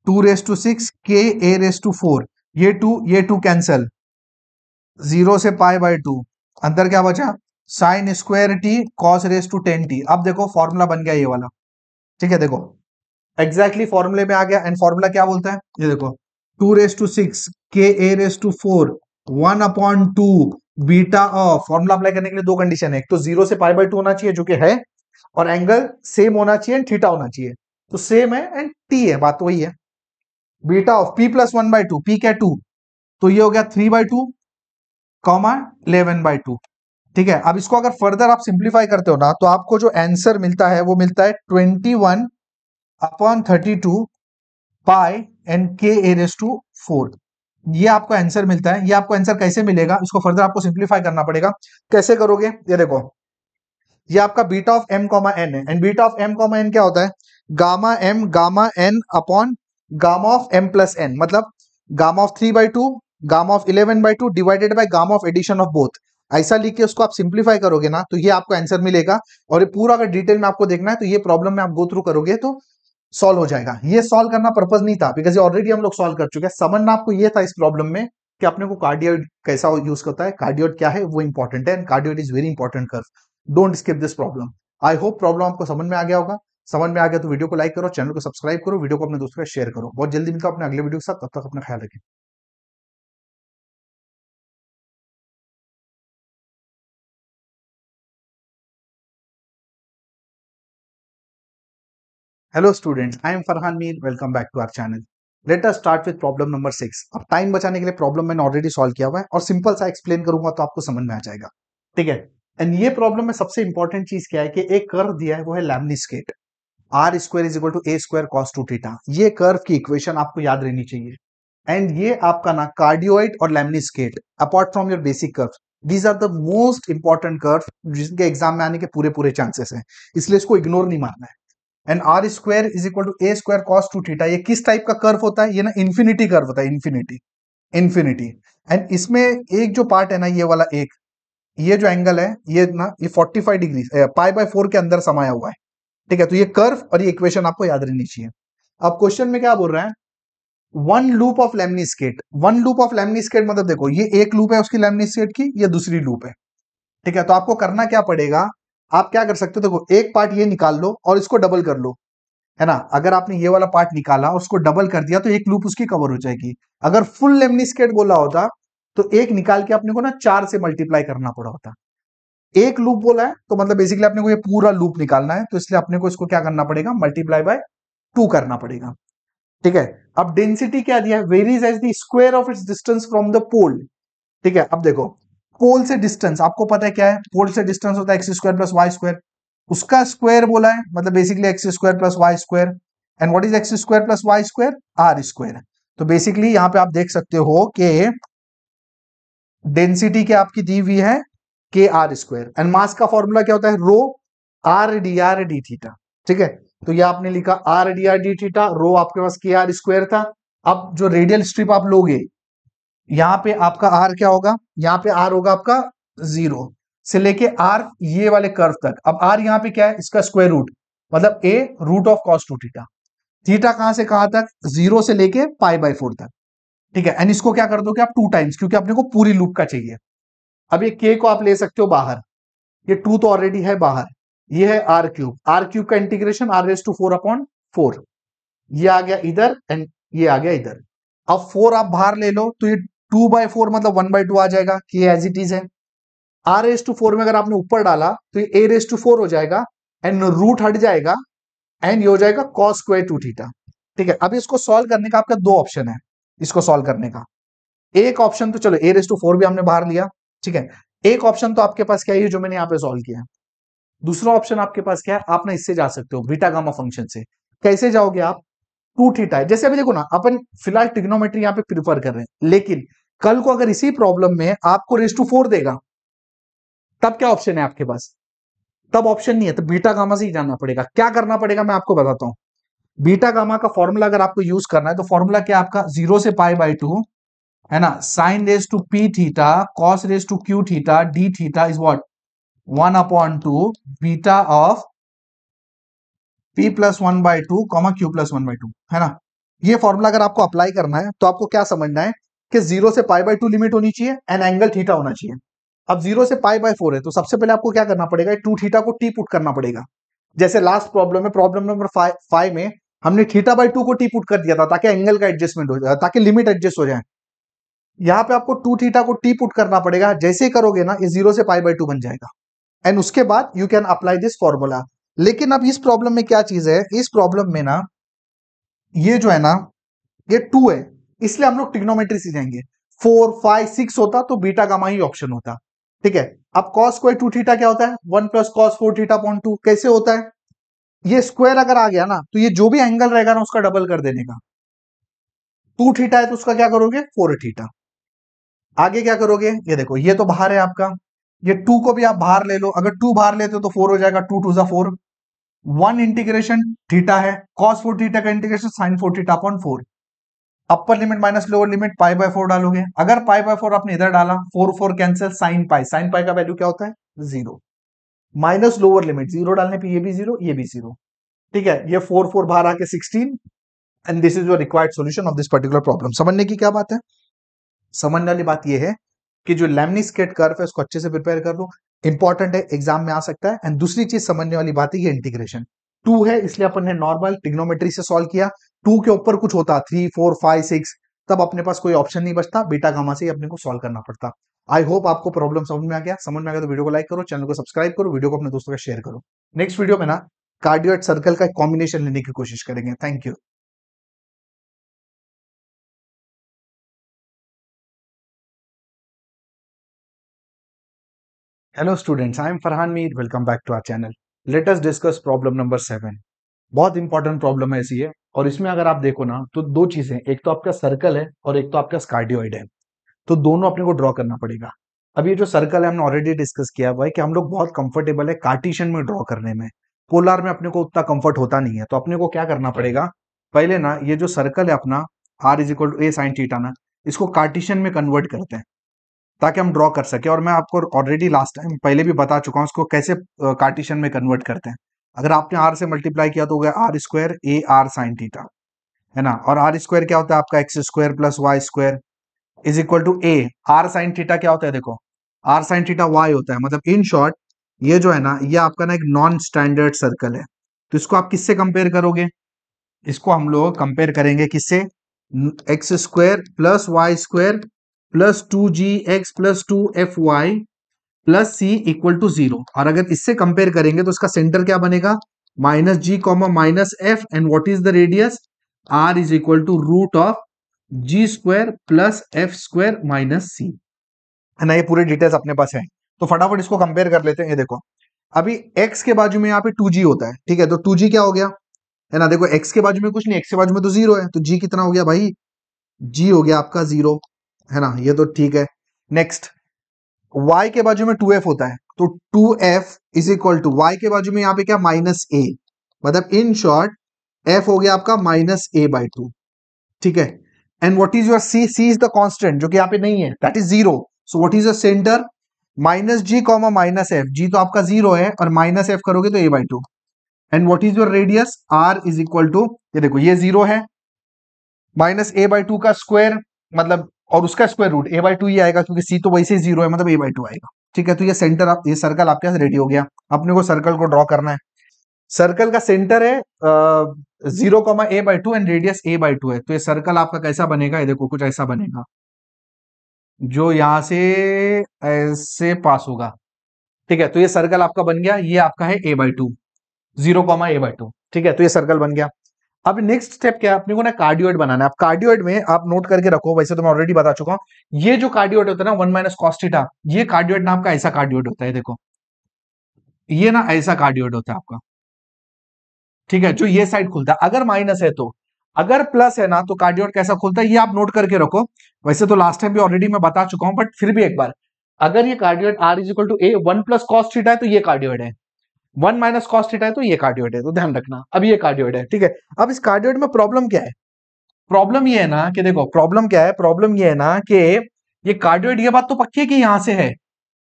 [SPEAKER 1] 2 raise to 6 k a raise to 4, ये टू कैंसल, 0 से पाई बाई 2, अंदर क्या बचा, sine square t cos raise to 10 t. अब देखो फॉर्मूला बन गया ये वाला। ठीक है, देखो एग्जैक्टली फॉर्मूले में आ गया। एंड फॉर्मूला क्या बोलता है, ये देखो 2 raise to 6 k a raise to 4 1 upon 2 beta of. Formula apply करने के लिए दो कंडीशन है, एक तो 0 से पाई बाई 2 होना चाहिए जो कि है, और एंगल सेम होना चाहिए एंड थीटा होना चाहिए। तो सेम है एंड टी है, बात वही है। Beta of P plus 1 by 2, P क्या 2, तो ये हो गया 3 बाई 2 कॉमा 11 बाई 2। ठीक है, अब इसको अगर फर्दर आप सिंप्लीफाई करते हो ना, तो आपको जो आंसर मिलता है वो मिलता है 21 अपॉन 32 पाई एंड के ए रेस टू 4। ये आपको आंसर मिलता है। ये आपको आंसर कैसे मिलेगा, इसको फर्दर आपको सिंप्लीफाई करना पड़ेगा। कैसे करोगे, ये देखो ये आपका beta of m comma n है, and beta of m comma n क्या होता है, gamma n upon gamma of m plus n, मतलब gamma of 3 by 2 gamma of 11 by 2 divided by gamma of addition of both. ऐसा लिख के उसको आप सिंप्लीफाई करोगे ना, तो ये आपको आंसर मिलेगा। और ये पूरा अगर डिटेल में आपको देखना है तो ये प्रॉब्लम में आप गो थ्रू करोगे तो सॉल्व हो जाएगा। ये सॉल्व करना पर्पज नहीं था, बिकॉज ये ऑलरेडी हम लोग सॉल्व कर चुके हैं। समझना आपको ये था इस प्रॉब्लम में कि अपने को कार्डियोइड कैसा यूज करता है, कार्डियोइड क्या है वो इंपॉर्टेंट है, and cardioid is very important curve. Don't skip this problem. I hope problem आपको समझ में आ गया होगा। समझ में आ गया तो वीडियो को लाइक करो, चैनल को सब्सक्राइब करो, वीडियो को अपने दोस्तों के साथ शेयर करो। बहुत जल्दी मिलता हूं अपने अगले वीडियो के साथ, तब तक अपना ख्याल रखें। Hello students, I am Farhan Mir, welcome back to our channel. Let us start with problem number 6। अब टाइम बचाने के लिए प्रॉब्लम मैंने ऑलरेडी सॉल्व किया हुआ है और सिंपल सा एक्सप्लेन करूंगा तो आपको समझ में आ जाएगा। ठीक है, एंड ये प्रॉब्लम में सबसे इंपॉर्टेंट चीज क्या है कि एक कर्व दिया है, वो है lemniscate, r square is equal to a square cos 2 theta. ये कर्व की इक्वेशन आपको याद रहनी चाहिए। एंड ये आपका ना कार्डियोइड और lemniscate, apart from your basic curve, these are the most important curve जिनके एग्जाम में आने के पूरे पूरे चांसेस हैं, इसलिए इसको इग्नोर नहीं मारना है। And r square is equal to a square cos 2 theta, ये किस टाइप का कर्व होता है, ये ना इन्फिनिटी कर्व होता है, इन्फिनिटी इन्फिनिटी। एंड इसमें एक जो पार्ट है ना, ये वाला एक, ये जो एंगल है ये ना, ये 45 डिग्री पाई बाय 4 के अंदर समाया हुआ है। ठीक है, तो ये कर्व और ये इक्वेशन आपको याद रहनी चाहिए। अब क्वेश्चन में क्या बोल रहा है, one loop of lemniscate. One loop of lemniscate मतलब देखो ये एक लूप है उसकी लेमनिस्केट की, ये दूसरी लूप है। ठीक है, तो आपको करना क्या पड़ेगा, आप क्या कर सकते हो, देखो एक पार्ट ये निकाल लो और इसको डबल कर लो, है ना। अगर आपने ये वाला पार्ट निकाला और उसको डबल कर दिया तो एक लूप उसकी कवर हो जाएगी। अगर फुल लेमनिस्केट बोला होता तो एक निकाल के अपने को ना 4 से मल्टीप्लाई करना पड़ा होता। एक लूप बोला है तो मतलब बेसिकली अपने को ये पूरा लूप निकालना है, तो इसलिए अपने को इसको क्या करना पड़ेगा, मल्टीप्लाई बाय 2 करना पड़ेगा। ठीक है, अब डेंसिटी क्या दिया है, varies as the square of its distance from the pole. ठीक है, अब देखो पोल से डिस्टेंस आपको पता है क्या है, पोल से डिस्टेंस होता है x square plus y square. उसका स्क्वायर बोला है, मतलब basically x square plus y square. And what is x square plus y square? R square. तो बेसिकली यहां पे आप देख सकते हो कि डेंसिटी क्या आपकी दी हुई है के आर स्क्वायर, एंड मास का फॉर्मूला क्या होता है? रो आर डी थीटा। ठीक है, तो ये आपने लिखा आर डी थीटा, रो आपके पास के आर स्क्वायर था। अब जो रेडियल स्ट्रिप आप लोगे, यहां पे आपका आर क्या होगा? यहां पे आर होगा आपका 0 से लेके आर ये वाले कर्व तक। अब आर यहां पे क्या है? इसका स्क्वायर रूट, मतलब a root of cos 2 theta. Theta कहां से कहां तक? 0 से लेके π/4 तक। ठीक है, एंड इसको क्या कर दोगे आप? 2 टाइम्स, क्योंकि अपने को पूरी लूप का चाहिए। अब ये के को आप ले सकते हो बाहर, ये 2 तो ऑलरेडी है बाहर। ये है आर क्यूब का इंटीग्रेशन r⁴/4। ये आ गया इधर एंड ये आ गया इधर। अब 4 आप बाहर ले लो तो ये 2/4 मतलब 1/2 आ जाएगा, कि एज इट इज है। r⁴ में अगर आपने ऊपर डाला तो ये a⁴ हो जाएगा, एंड रूट हट जाएगा, एंड ये हो जाएगा cos स्क्वायर 2 थीटा। ठीक है, अब इसको सॉल्व करने का आपका 2 ऑप्शन है। इसको सॉल्व करने का एक ऑप्शन तो चलो a⁴ भी हमने बाहर लिया। ठीक है, एक ऑप्शन तो आपके पास क्या है, जो मैंने यहाँ पे सॉल्व किया। दूसरा ऑप्शन आपके पास क्या है? आप ना इससे जा सकते हो, बीटा गामा फंक्शन से। कैसे जाओगे आप? 2 थीटा है, जैसे अभी देखो ना, अपन फिलहाल ट्रिग्नोमेट्री यहाँ पे प्रिफर कर रहे हैं, लेकिन कल को अगर इसी प्रॉब्लम में आपको r⁴ देगा, तब क्या ऑप्शन है आपके पास? तब ऑप्शन नहीं है, तो बीटा गामा से ही जाना पड़ेगा। क्या करना पड़ेगा मैं आपको बताता हूं। बीटा गामा का फॉर्मूला अगर आपको यूज करना है, तो फॉर्मूला क्या आपका? 0 से π/2 है ना, sine raise to p theta cos raise to q theta d theta is what? 1/2 beta of p plus 1/2 comma q plus 1/2, है ना। ये फॉर्मूला अगर आपको अप्लाई करना है तो आपको क्या समझना है कि 0 से π/2 लिमिट होनी चाहिए एंड एंगल थीटा होना चाहिए। अब 0 से π/4 है, तो सबसे पहले आपको क्या करना पड़ेगा? 2 थीटा को टी पुट करना पड़ेगा। जैसे लास्ट प्रॉब्लम में, प्रॉब्लम नंबर 5 में हमने θ/2 को टी पुट कर दिया था, ताकि एंगल का एडजस्टमेंट हो जाए, ताकि लिमिट एडजस्ट हो जाए। यहां पे आपको 2 थीटा को टी पुट करना पड़ेगा। जैसे ही करोगे ना, ये 0 से π/2 बन जाएगा, एंड उसके बाद you can apply this formula. लेकिन अब इस प्रॉब्लम में क्या चीज है? इस प्रॉब्लम में ना, ये जो है ना, ये 2 है, इसलिए हम लोग ट्रिग्नोमेट्री से जाएंगे। 4 5 6 होता तो बीटा गामा ही ऑप्शन होता। ठीक है, अब cos स्क्वायर 2 थीटा क्या होता है? 1 प्लस cos 4 थीटा अपॉन 2। कैसे होता है? ये स्क्वायर अगर आ गया ना, तो ये जो भी एंगल रहेगा ना, उसका डबल कर देने का। 2 थीटा है तो उसका क्या करोगे? 4 थीटा। आगे क्या करोगे? ये देखो, ये तो बाहर है आपका, ये 2 को भी आप बाहर ले लो। अगर 2 बाहर लेते हो तो 4 हो जाएगा, 2 2 ज़ा 4। 1 इंटीग्रेशन थीटा है, cos 4 थीटा का integration sin 4 theta upon 4। Upper limit minus lower limit π/4 डालोगे। अगर π/4 आपने इधर डाला, 4 4 कैंसिल, sin पाई का वैल्यू क्या होता है? 0। माइनस लोअर लिमिट, 0 डालने पे ये भी 0, ये भी 0। ठीक है, ये 4 4 बाहर आके 16, and this is your required solution of this particular problem. समझने की क्या बात है? समझने वाली बात ये है कि जो लेमनिस्केट कर्व है उसको अच्छे से प्रिपेयर कर लो, इंपॉर्टेंट है, एग्जाम में आ सकता है। एंड दूसरी चीज समझने वाली बात है, ये इंटीग्रेशन 2 है, इसलिए अपन ने नॉर्मल ट्रिग्नोमेट्री से सॉल्व किया। 2 के ऊपर कुछ होता 3 4 5 6, तब अपने पास कोई ऑप्शन नहीं बचता, बीटा गामा से ही अपने को सॉल्व करना पड़ता। आई होप आपको प्रॉब्लम समझ में आ गया। समझ में आ गया तो वीडियो को लाइक करो, चैनल को सब्सक्राइब करो, वीडियो को अपने दोस्तों का शेयर करो। नेक्स्ट वीडियो में ना कार्डियोइड सर्कल का कॉम्बिनेशन लेने की कोशिश करेंगे। Thank you. Hello students, I am Farhan Mir, welcome back to our channel. Let us discuss problem number 7। बहुत इंपॉर्टेंट प्रॉब्लम है ऐसी है, और इसमें अगर आप देखो ना, तो दो चीजें, एक तो आपका सर्कल है और एक तो आपका कार्डियोइड है। तो दोनों अपने को ड्रॉ करना पड़ेगा। अब ये जो सर्कल है हमने ऑलरेडी डिस्कस किया हुआ है कि हम लोग बहुत कंफर्टेबल है कार्टेशियन में ड्रॉ करने में, पोलर में अपने को उतना कंफर्ट होता नहीं है। तो अपने को क्या करना पड़ेगा? पहले ना, ये जो सर्कल है अपना r = a sin थीटा ना, इसको कार्टेशियन में कन्वर्ट करते हैं ताकि हम ड्रॉ कर सके। और मैं आपको ऑलरेडी लास्ट टाइम पहले भी बता चुका हूँ इसको कैसे कार्टेशियन में कन्वर्ट करते हैं। अगर आपने r से मल्टीप्लाई किया तो हो गया r² a r sin theta, है ना। और r² क्या होता है आपका? x² plus y² is equal to a। r sin theta क्या होता है? देखो, r sin थीटा y होता है। मतलब इन शॉर्ट, ये जो है ना, ये आपका ना एक नॉन स्टैंडर्ड सर्कल है। तो इसको आप किससे कंपेयर करोगे? इसको हम लोग कंपेयर करेंगे किससे? x² plus y² plus 2gx plus 2fy plus c equal to 0। और अगर इससे कंपेयर करेंगे तो इसका सेंटर क्या बनेगा? Minus g comma minus f, and what is the radius? r is equal to root of g² plus f² minus c, है ना। ये पूरे डिटेल्स अपने पास है, तो फटाफट इसको कंपेयर कर लेते हैं। ये देखो, अभी x के बाजू में यहाँ पे 2g होता है, ठीक है, तो 2g क्या हो गया, है ना, देखो x के बाजू में कुछ नहीं, x के बाजू में तो 0 है, तो g कितना हो गया भाई, g हो गया आपका 0, है ना, ये तो ठीक है। नेक्स्ट, y के बाजू में 2f होता है, तो 2f is equal to y के बाजू में यहाँ पे क्या, माइनस a, मतलब इन शॉर्ट f हो गया आपका माइनस a/2, ठीक है। And what is your c, c is the constant जो कि यहाँ पे नहीं है, that is 0, so what is your centre, minus g comma minus f, g तो आपका 0 है और माइनस एफ करोगे तो a/2, and what is your radius, r is equal to, ये देखो ये 0 है, माइनस a/2 का स्क्वायर, मतलब और उसका स्क्वायर रूट a/2 ही आएगा, क्योंकि c तो वैसे ही 0 है, मतलब a/2 आएगा, ठीक है। तो ये सेंटर, आप ये सर्कल आपके पास रेडी हो गया। अपने को सर्कल को ड्रॉ करना है, सर्कल का सेंटर है 0, a/2 एंड रेडियस a/2 है, तो ये सर्कल आपका कैसा बनेगा, ये देखो कुछ ऐसा बनेगा, जो यहां से ऐसे पास होगा, ठीक है। तो ये सर्कल आपका बन गया, ये आपका है a/2, 0, a/2, ठीक है, तो ये सर्कल बन गया। अब नेक्स्ट स्टेप क्या है, अपने को ना कार्डियोइड बनाना है। अब कार्डियोइड में आप नोट करके रखो, वैसे तो मैं ऑलरेडी बता चुका हूं, ये जो कार्डियोइड होता है ना 1 माइनस कॉस थीटा, ये कार्डियोइड नाम का ऐसा कार्डियोइड होता है, देखो ये ना ऐसा कार्डियोइड होता है आपका, ठीक है, जो ये साइड खुलता है, अगर माइनस है तो, अगर प्लस है ना तो कार्डियोइड कैसा खुलता है, ये आप नोट करके रखो। वैसे तो लास्ट टाइम भी ऑलरेडी मैं बता चुका हूं, बट फिर भी एक बार, अगर ये cardioid r is equal to a 1 plus cos theta है तो ये कार्डियोइड है, 1 माइनस कॉस थीटा है तो ये कार्डियोइड है, तो ध्यान रखना, अब ये कार्डियोइड है, ठीक है। अब इस कार्डियोइड में प्रॉब्लम क्या है, प्रॉब्लम ये है ना कि देखो प्रॉब्लम क्या है, प्रॉब्लम ये है ना कि ये कार्डियोइड, ये बात तो पक्की है कि यहां से है,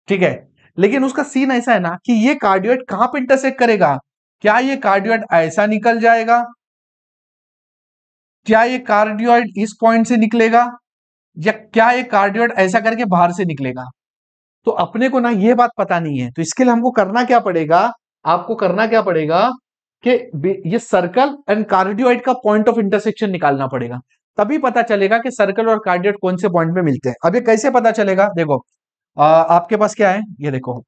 [SPEAKER 1] ठीक है, लेकिन उसका सीन ऐसा है ना कि ये कार्डियोइड कहां पे इंटरसेक्ट करेगा, क्या ये कार्डियोइड ऐसा निकल जाएगा, क्या ये कार्डियोइड इस पॉइंट से निकलेगा, या क्या ये कार्डियोइड ऐसा करके बाहर से निकलेगा, तो अपने को ना ये बात पता नहीं है। तो इसके लिए हमको करना क्या पड़ेगा, आपको करना क्या पड़ेगा कि ये सर्कल एंड कार्डियोइड का पॉइंट ऑफ इंटरसेक्शन निकालना पड़ेगा, तभी पता चलेगा कि सर्कल और कार्डियोइड कौन से पॉइंट पे मिलते हैं। अब ये कैसे पता चलेगा, देखो आपके पास क्या है, ये देखो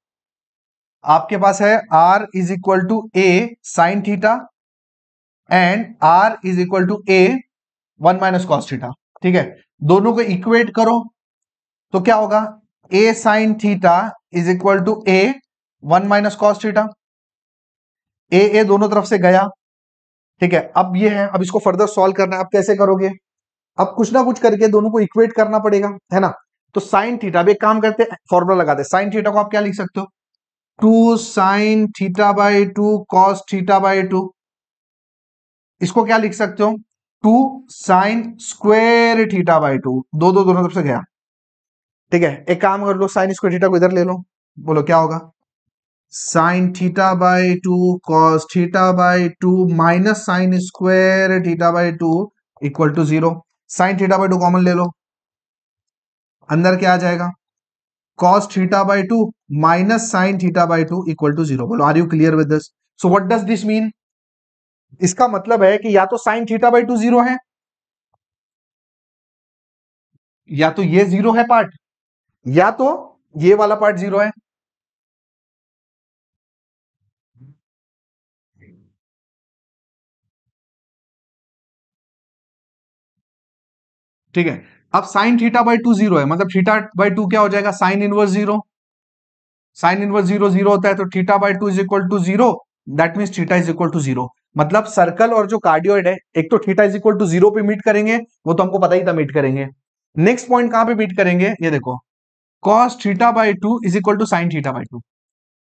[SPEAKER 1] आपके पास है r is equal to a sine theta and r is equal to a 1 minus cos theta, ठीक है, दोनों को इक्वेट करो तो क्या होगा, a sine theta is equal to a 1 minus cos theta, a दोनों तरफ से गया, ठीक है। अब ये है, अब इसको फर्दर सॉल्व करना है, अब कैसे करोगे, अब कुछ ना कुछ करके दोनों को इक्वेट करना पड़ेगा, है ना। तो साइन थीटा, अब एक काम करते हैं, फॉर्मूला लगाते, साइन थीटा को आप क्या लिख सकते हो, 2 sign theta by 2 cos theta by 2, इसको क्या लिख सकते हो, 2 साइन स्क्वेर थीटा बाई 2, दोनों तरफ से गया, ठीक है। एक काम कर लो, साइन स्क्वेर थीटा को इधर ले लो, बोलो क्या होगा, sine theta by 2 cos theta by 2 minus sine square theta by 2 equal to 0, sine theta by 2 common ले लो, अंदर क्या आ जाएगा, cos theta by 2 minus sine theta by 2 equal to 0, बोलो are you clear with this. So what does this mean, इसका मतलब है कि या तो साइन थीटा बाई 2 0 है, या तो ये 0 है पार्ट, या तो ये वाला पार्ट 0 है, ठीक है। अब साइन थीटा बाई 2 0 है, मतलब थीटा बाई 2 क्या हो जाएगा, साइन इनवर्स 0, साइन इनवर्स 0 0 होता है, तो theta by 2 is equal to 0, that means theta is equal to 0, मतलब सर्कल और जो कार्डियोइड है, एक तो थीटा इज इक्वल टू 0 पे मीट करेंगे, वो तो हमको पता ही था मीट करेंगे। नेक्स्ट पॉइंट कहां पे मीट करेंगे, ये देखो cos theta by 2 is equal to sine theta by 2,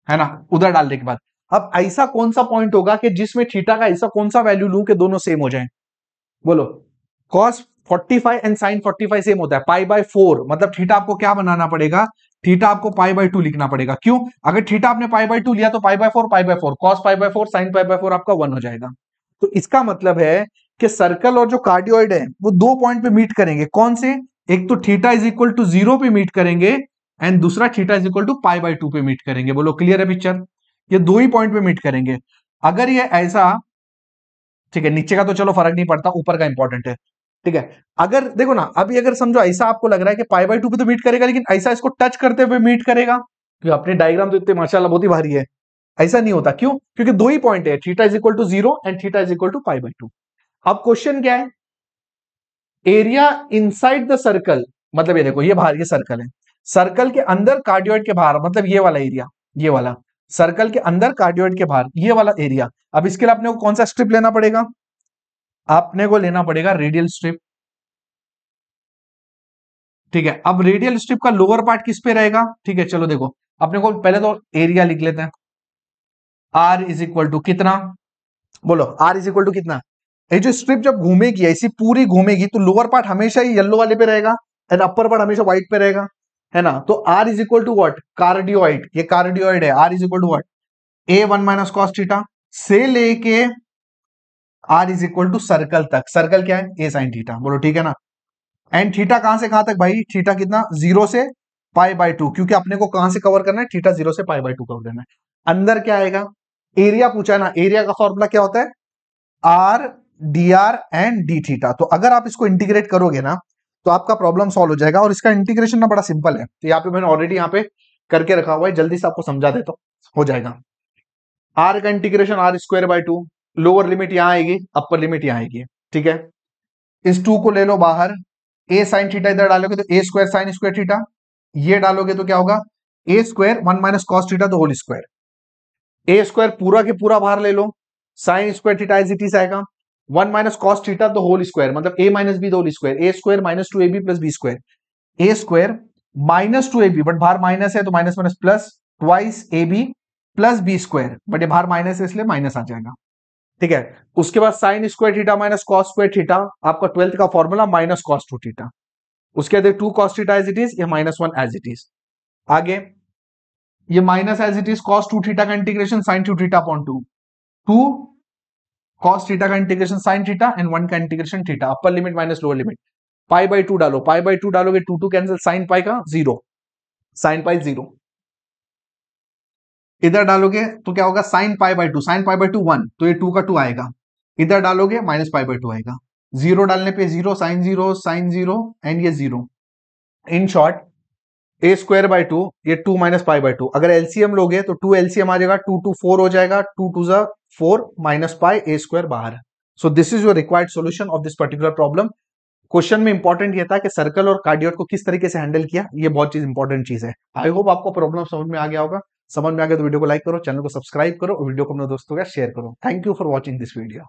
[SPEAKER 1] है ना, उधर डालने के बाद अब ऐसा कौन सा पॉइंट होगा कि जिसमें थीटा का ऐसा कौन सा वैल्यू लूं कि दोनों सेम हो जाए, बोलो, cos 45 एंड sin 45 सेम होता है, पाई बाय 4, मतलब थीटा आपको क्या बनाना पड़ेगा, थीटा आपको पाई बाय 2 लिखना पड़ेगा, क्यों, अगर थीटा आपने पाई बाय 2 लिया तो pi by 4 cos pi by 4 sin pi by 4 आपका 1 हो जाएगा। तो इसका मतलब है कि सर्कल और जो कार्डियोइड है वो दो पॉइंट पे मीट करेंगे, कौन से, एक तो थीटा इज इक्वल टू 0 पे मीट करेंगे एंड दूसरा theta is equal to pi by 2 पे मीट करेंगे, बोलो क्लियर है पिक्चर, ये दो ही पॉइंट पे मीट करेंगे। अगर ये ऐसा, ठीक है, नीचे का तो चलो फर्क नहीं पड़ता, ऊपर का इंपॉर्टेंट है, ठीक है। अगर देखो ना, अभी अगर समझो ऐसा आपको लग रहा है कि पाई बाय 2 पे तो मीट करेगा, लेकिन ऐसा इसको टच करते हुए मीट करेगा, क्योंकि अपने डायग्राम तो इतने माशाल्लाह बहुत ही भारी है, ऐसा नहीं होता, क्यों, क्योंकि दो ही पॉइंट है, theta is equal to 0 and theta is equal to pi by 2। अब क्वेश्चन क्या है, एरिया इनसाइड द सर्कल, मतलब ये देखो ये बाहर ये सर्कल है, सर्कल के अंदर कार्डियोइड के बाहर, मतलब ये वाला एरिया, ये वाला, सर्कल के अंदर, कार्डियोइड के बाहर, ये वाला एरिया। अब इसके लिए आपने को कौन सा स्ट्रिप लेना पड़ेगा? आपने को लेना पड़ेगा रेडियल स्ट्रिप। ठीक है, अब रेडियल स्ट्रिप का लोअर पार्ट किस पे रहेगा? ठीक है, चलो देखो, अपने को पहले तो एरिया लिख लेते हैं। आर इज इक्वल टू कितना? बोलो, आर इज इक्वल टू कितना? ये जो स्ट्रिप जब घूमेगी, ऐसी पूरी घूमेगी, तो लोअर पार्ट हमेशा ही येलो वाले पे रहेगा एंड अपर पार्ट हमेशा व्हाइट पे रहेगा, है ना? तो r is equal to what? Cardioid. ये कार्डियोइड है। R is equal to what? A one minus cos theta से लेके r is equal to circle तक। सर्कल क्या है? A sine theta. बोलो ठीक है ना? एंड थीटा कहां से कहां तक भाई? थीटा कितना? 0 से पाई बाय 2, क्योंकि अपने को कहां से कवर करना है? थीटा 0 से पाई बाय 2 कवर करना है। अंदर क्या आएगा? एरिया पूछा है ना, एरिया का फॉर्मूला क्या होता है? Are d r and d theta. तो अगर आप इसको इंटीग्रेट करोगे ना, तो आपका प्रॉब्लम सॉल्व हो जाएगा। और इसका इंटीग्रेशन ना बड़ा सिंपल है, तो यहाँ पे मैंने ऑलरेडी यहाँ पे करके रखा हुआ है, जल्दी से आपको समझा दे तो हो जाएगा। आर का integration r square by 2, lower limit यहां आएगी, अपर लिमिट यहां आएगी। ठीक है, इस 2 को ले लो बाहर, ए साइन थीटा इधर डालोगे तो a square sine square theta, ये डालोगे तो क्या होगा? A square 1 minus cos theta the whole square. A square पूरा के पूरा बाहर ले लो, sine square theta is it is आएगा 1 minus cos theta the whole square, मतलब a minus b the whole square. A square minus 2ab प्लस b square. A square minus 2ab, but बाहर माइनस है तो minus minus plus, twice a b plus b square, but ये बाहर minus है इसलिए minus आ जाएगा। ठीक है, उसके बाद sign square theta minus cos square theta, आपका 12th का फॉर्मूला माइनस कॉस 2 थीटा। उसके बाद 2 cos theta as it is, ये -1 एज इट इज। आगे ये minus as it is cos 2 theta का integration sine 2 theta upon 2, 2 cos theta का integration sine theta and 1 का integration theta, upper limit minus lower limit. Pi by 2 डालो, पाई by 2 डालोगे 2 2 cancel, sine pi का 0, sine pi 0। इधर डालोगे तो क्या होगा? Sine pi by 2, sine pi by 2 1, तो ये 2 का 2 आएगा। इधर डालोगे माइनस पाई बाय 2 आएगा। 0 डालने पे 0, साइन 0 एंड ये 0। In short A square by 2, ये 2 माइनस पाई बाय 2। अगर एलसीएम लोगे तो 2 एलसीएम आ जाएगा, 2 2 4 हो जाएगा, 2 2 जा 4 माइनस पाई ए स्क्वायर बाहर। So this is your required solution of this particular problem. Question में इंपॉर्टेंट ये था कि सर्कल और कार्डियोइड को किस तरीके से हैंडल किया, ये बहुत चीज इंपॉर्टेंट चीज है। आई होप आपको प्रॉब्लम समझ में आ गया होगा। समझ में आ गया तो वीडियो को लाइक करो, चैनल को सब्सक्राइब करो और वीडियो को अपने दोस्तों के साथ शेयर करो। Thank you for watching this video.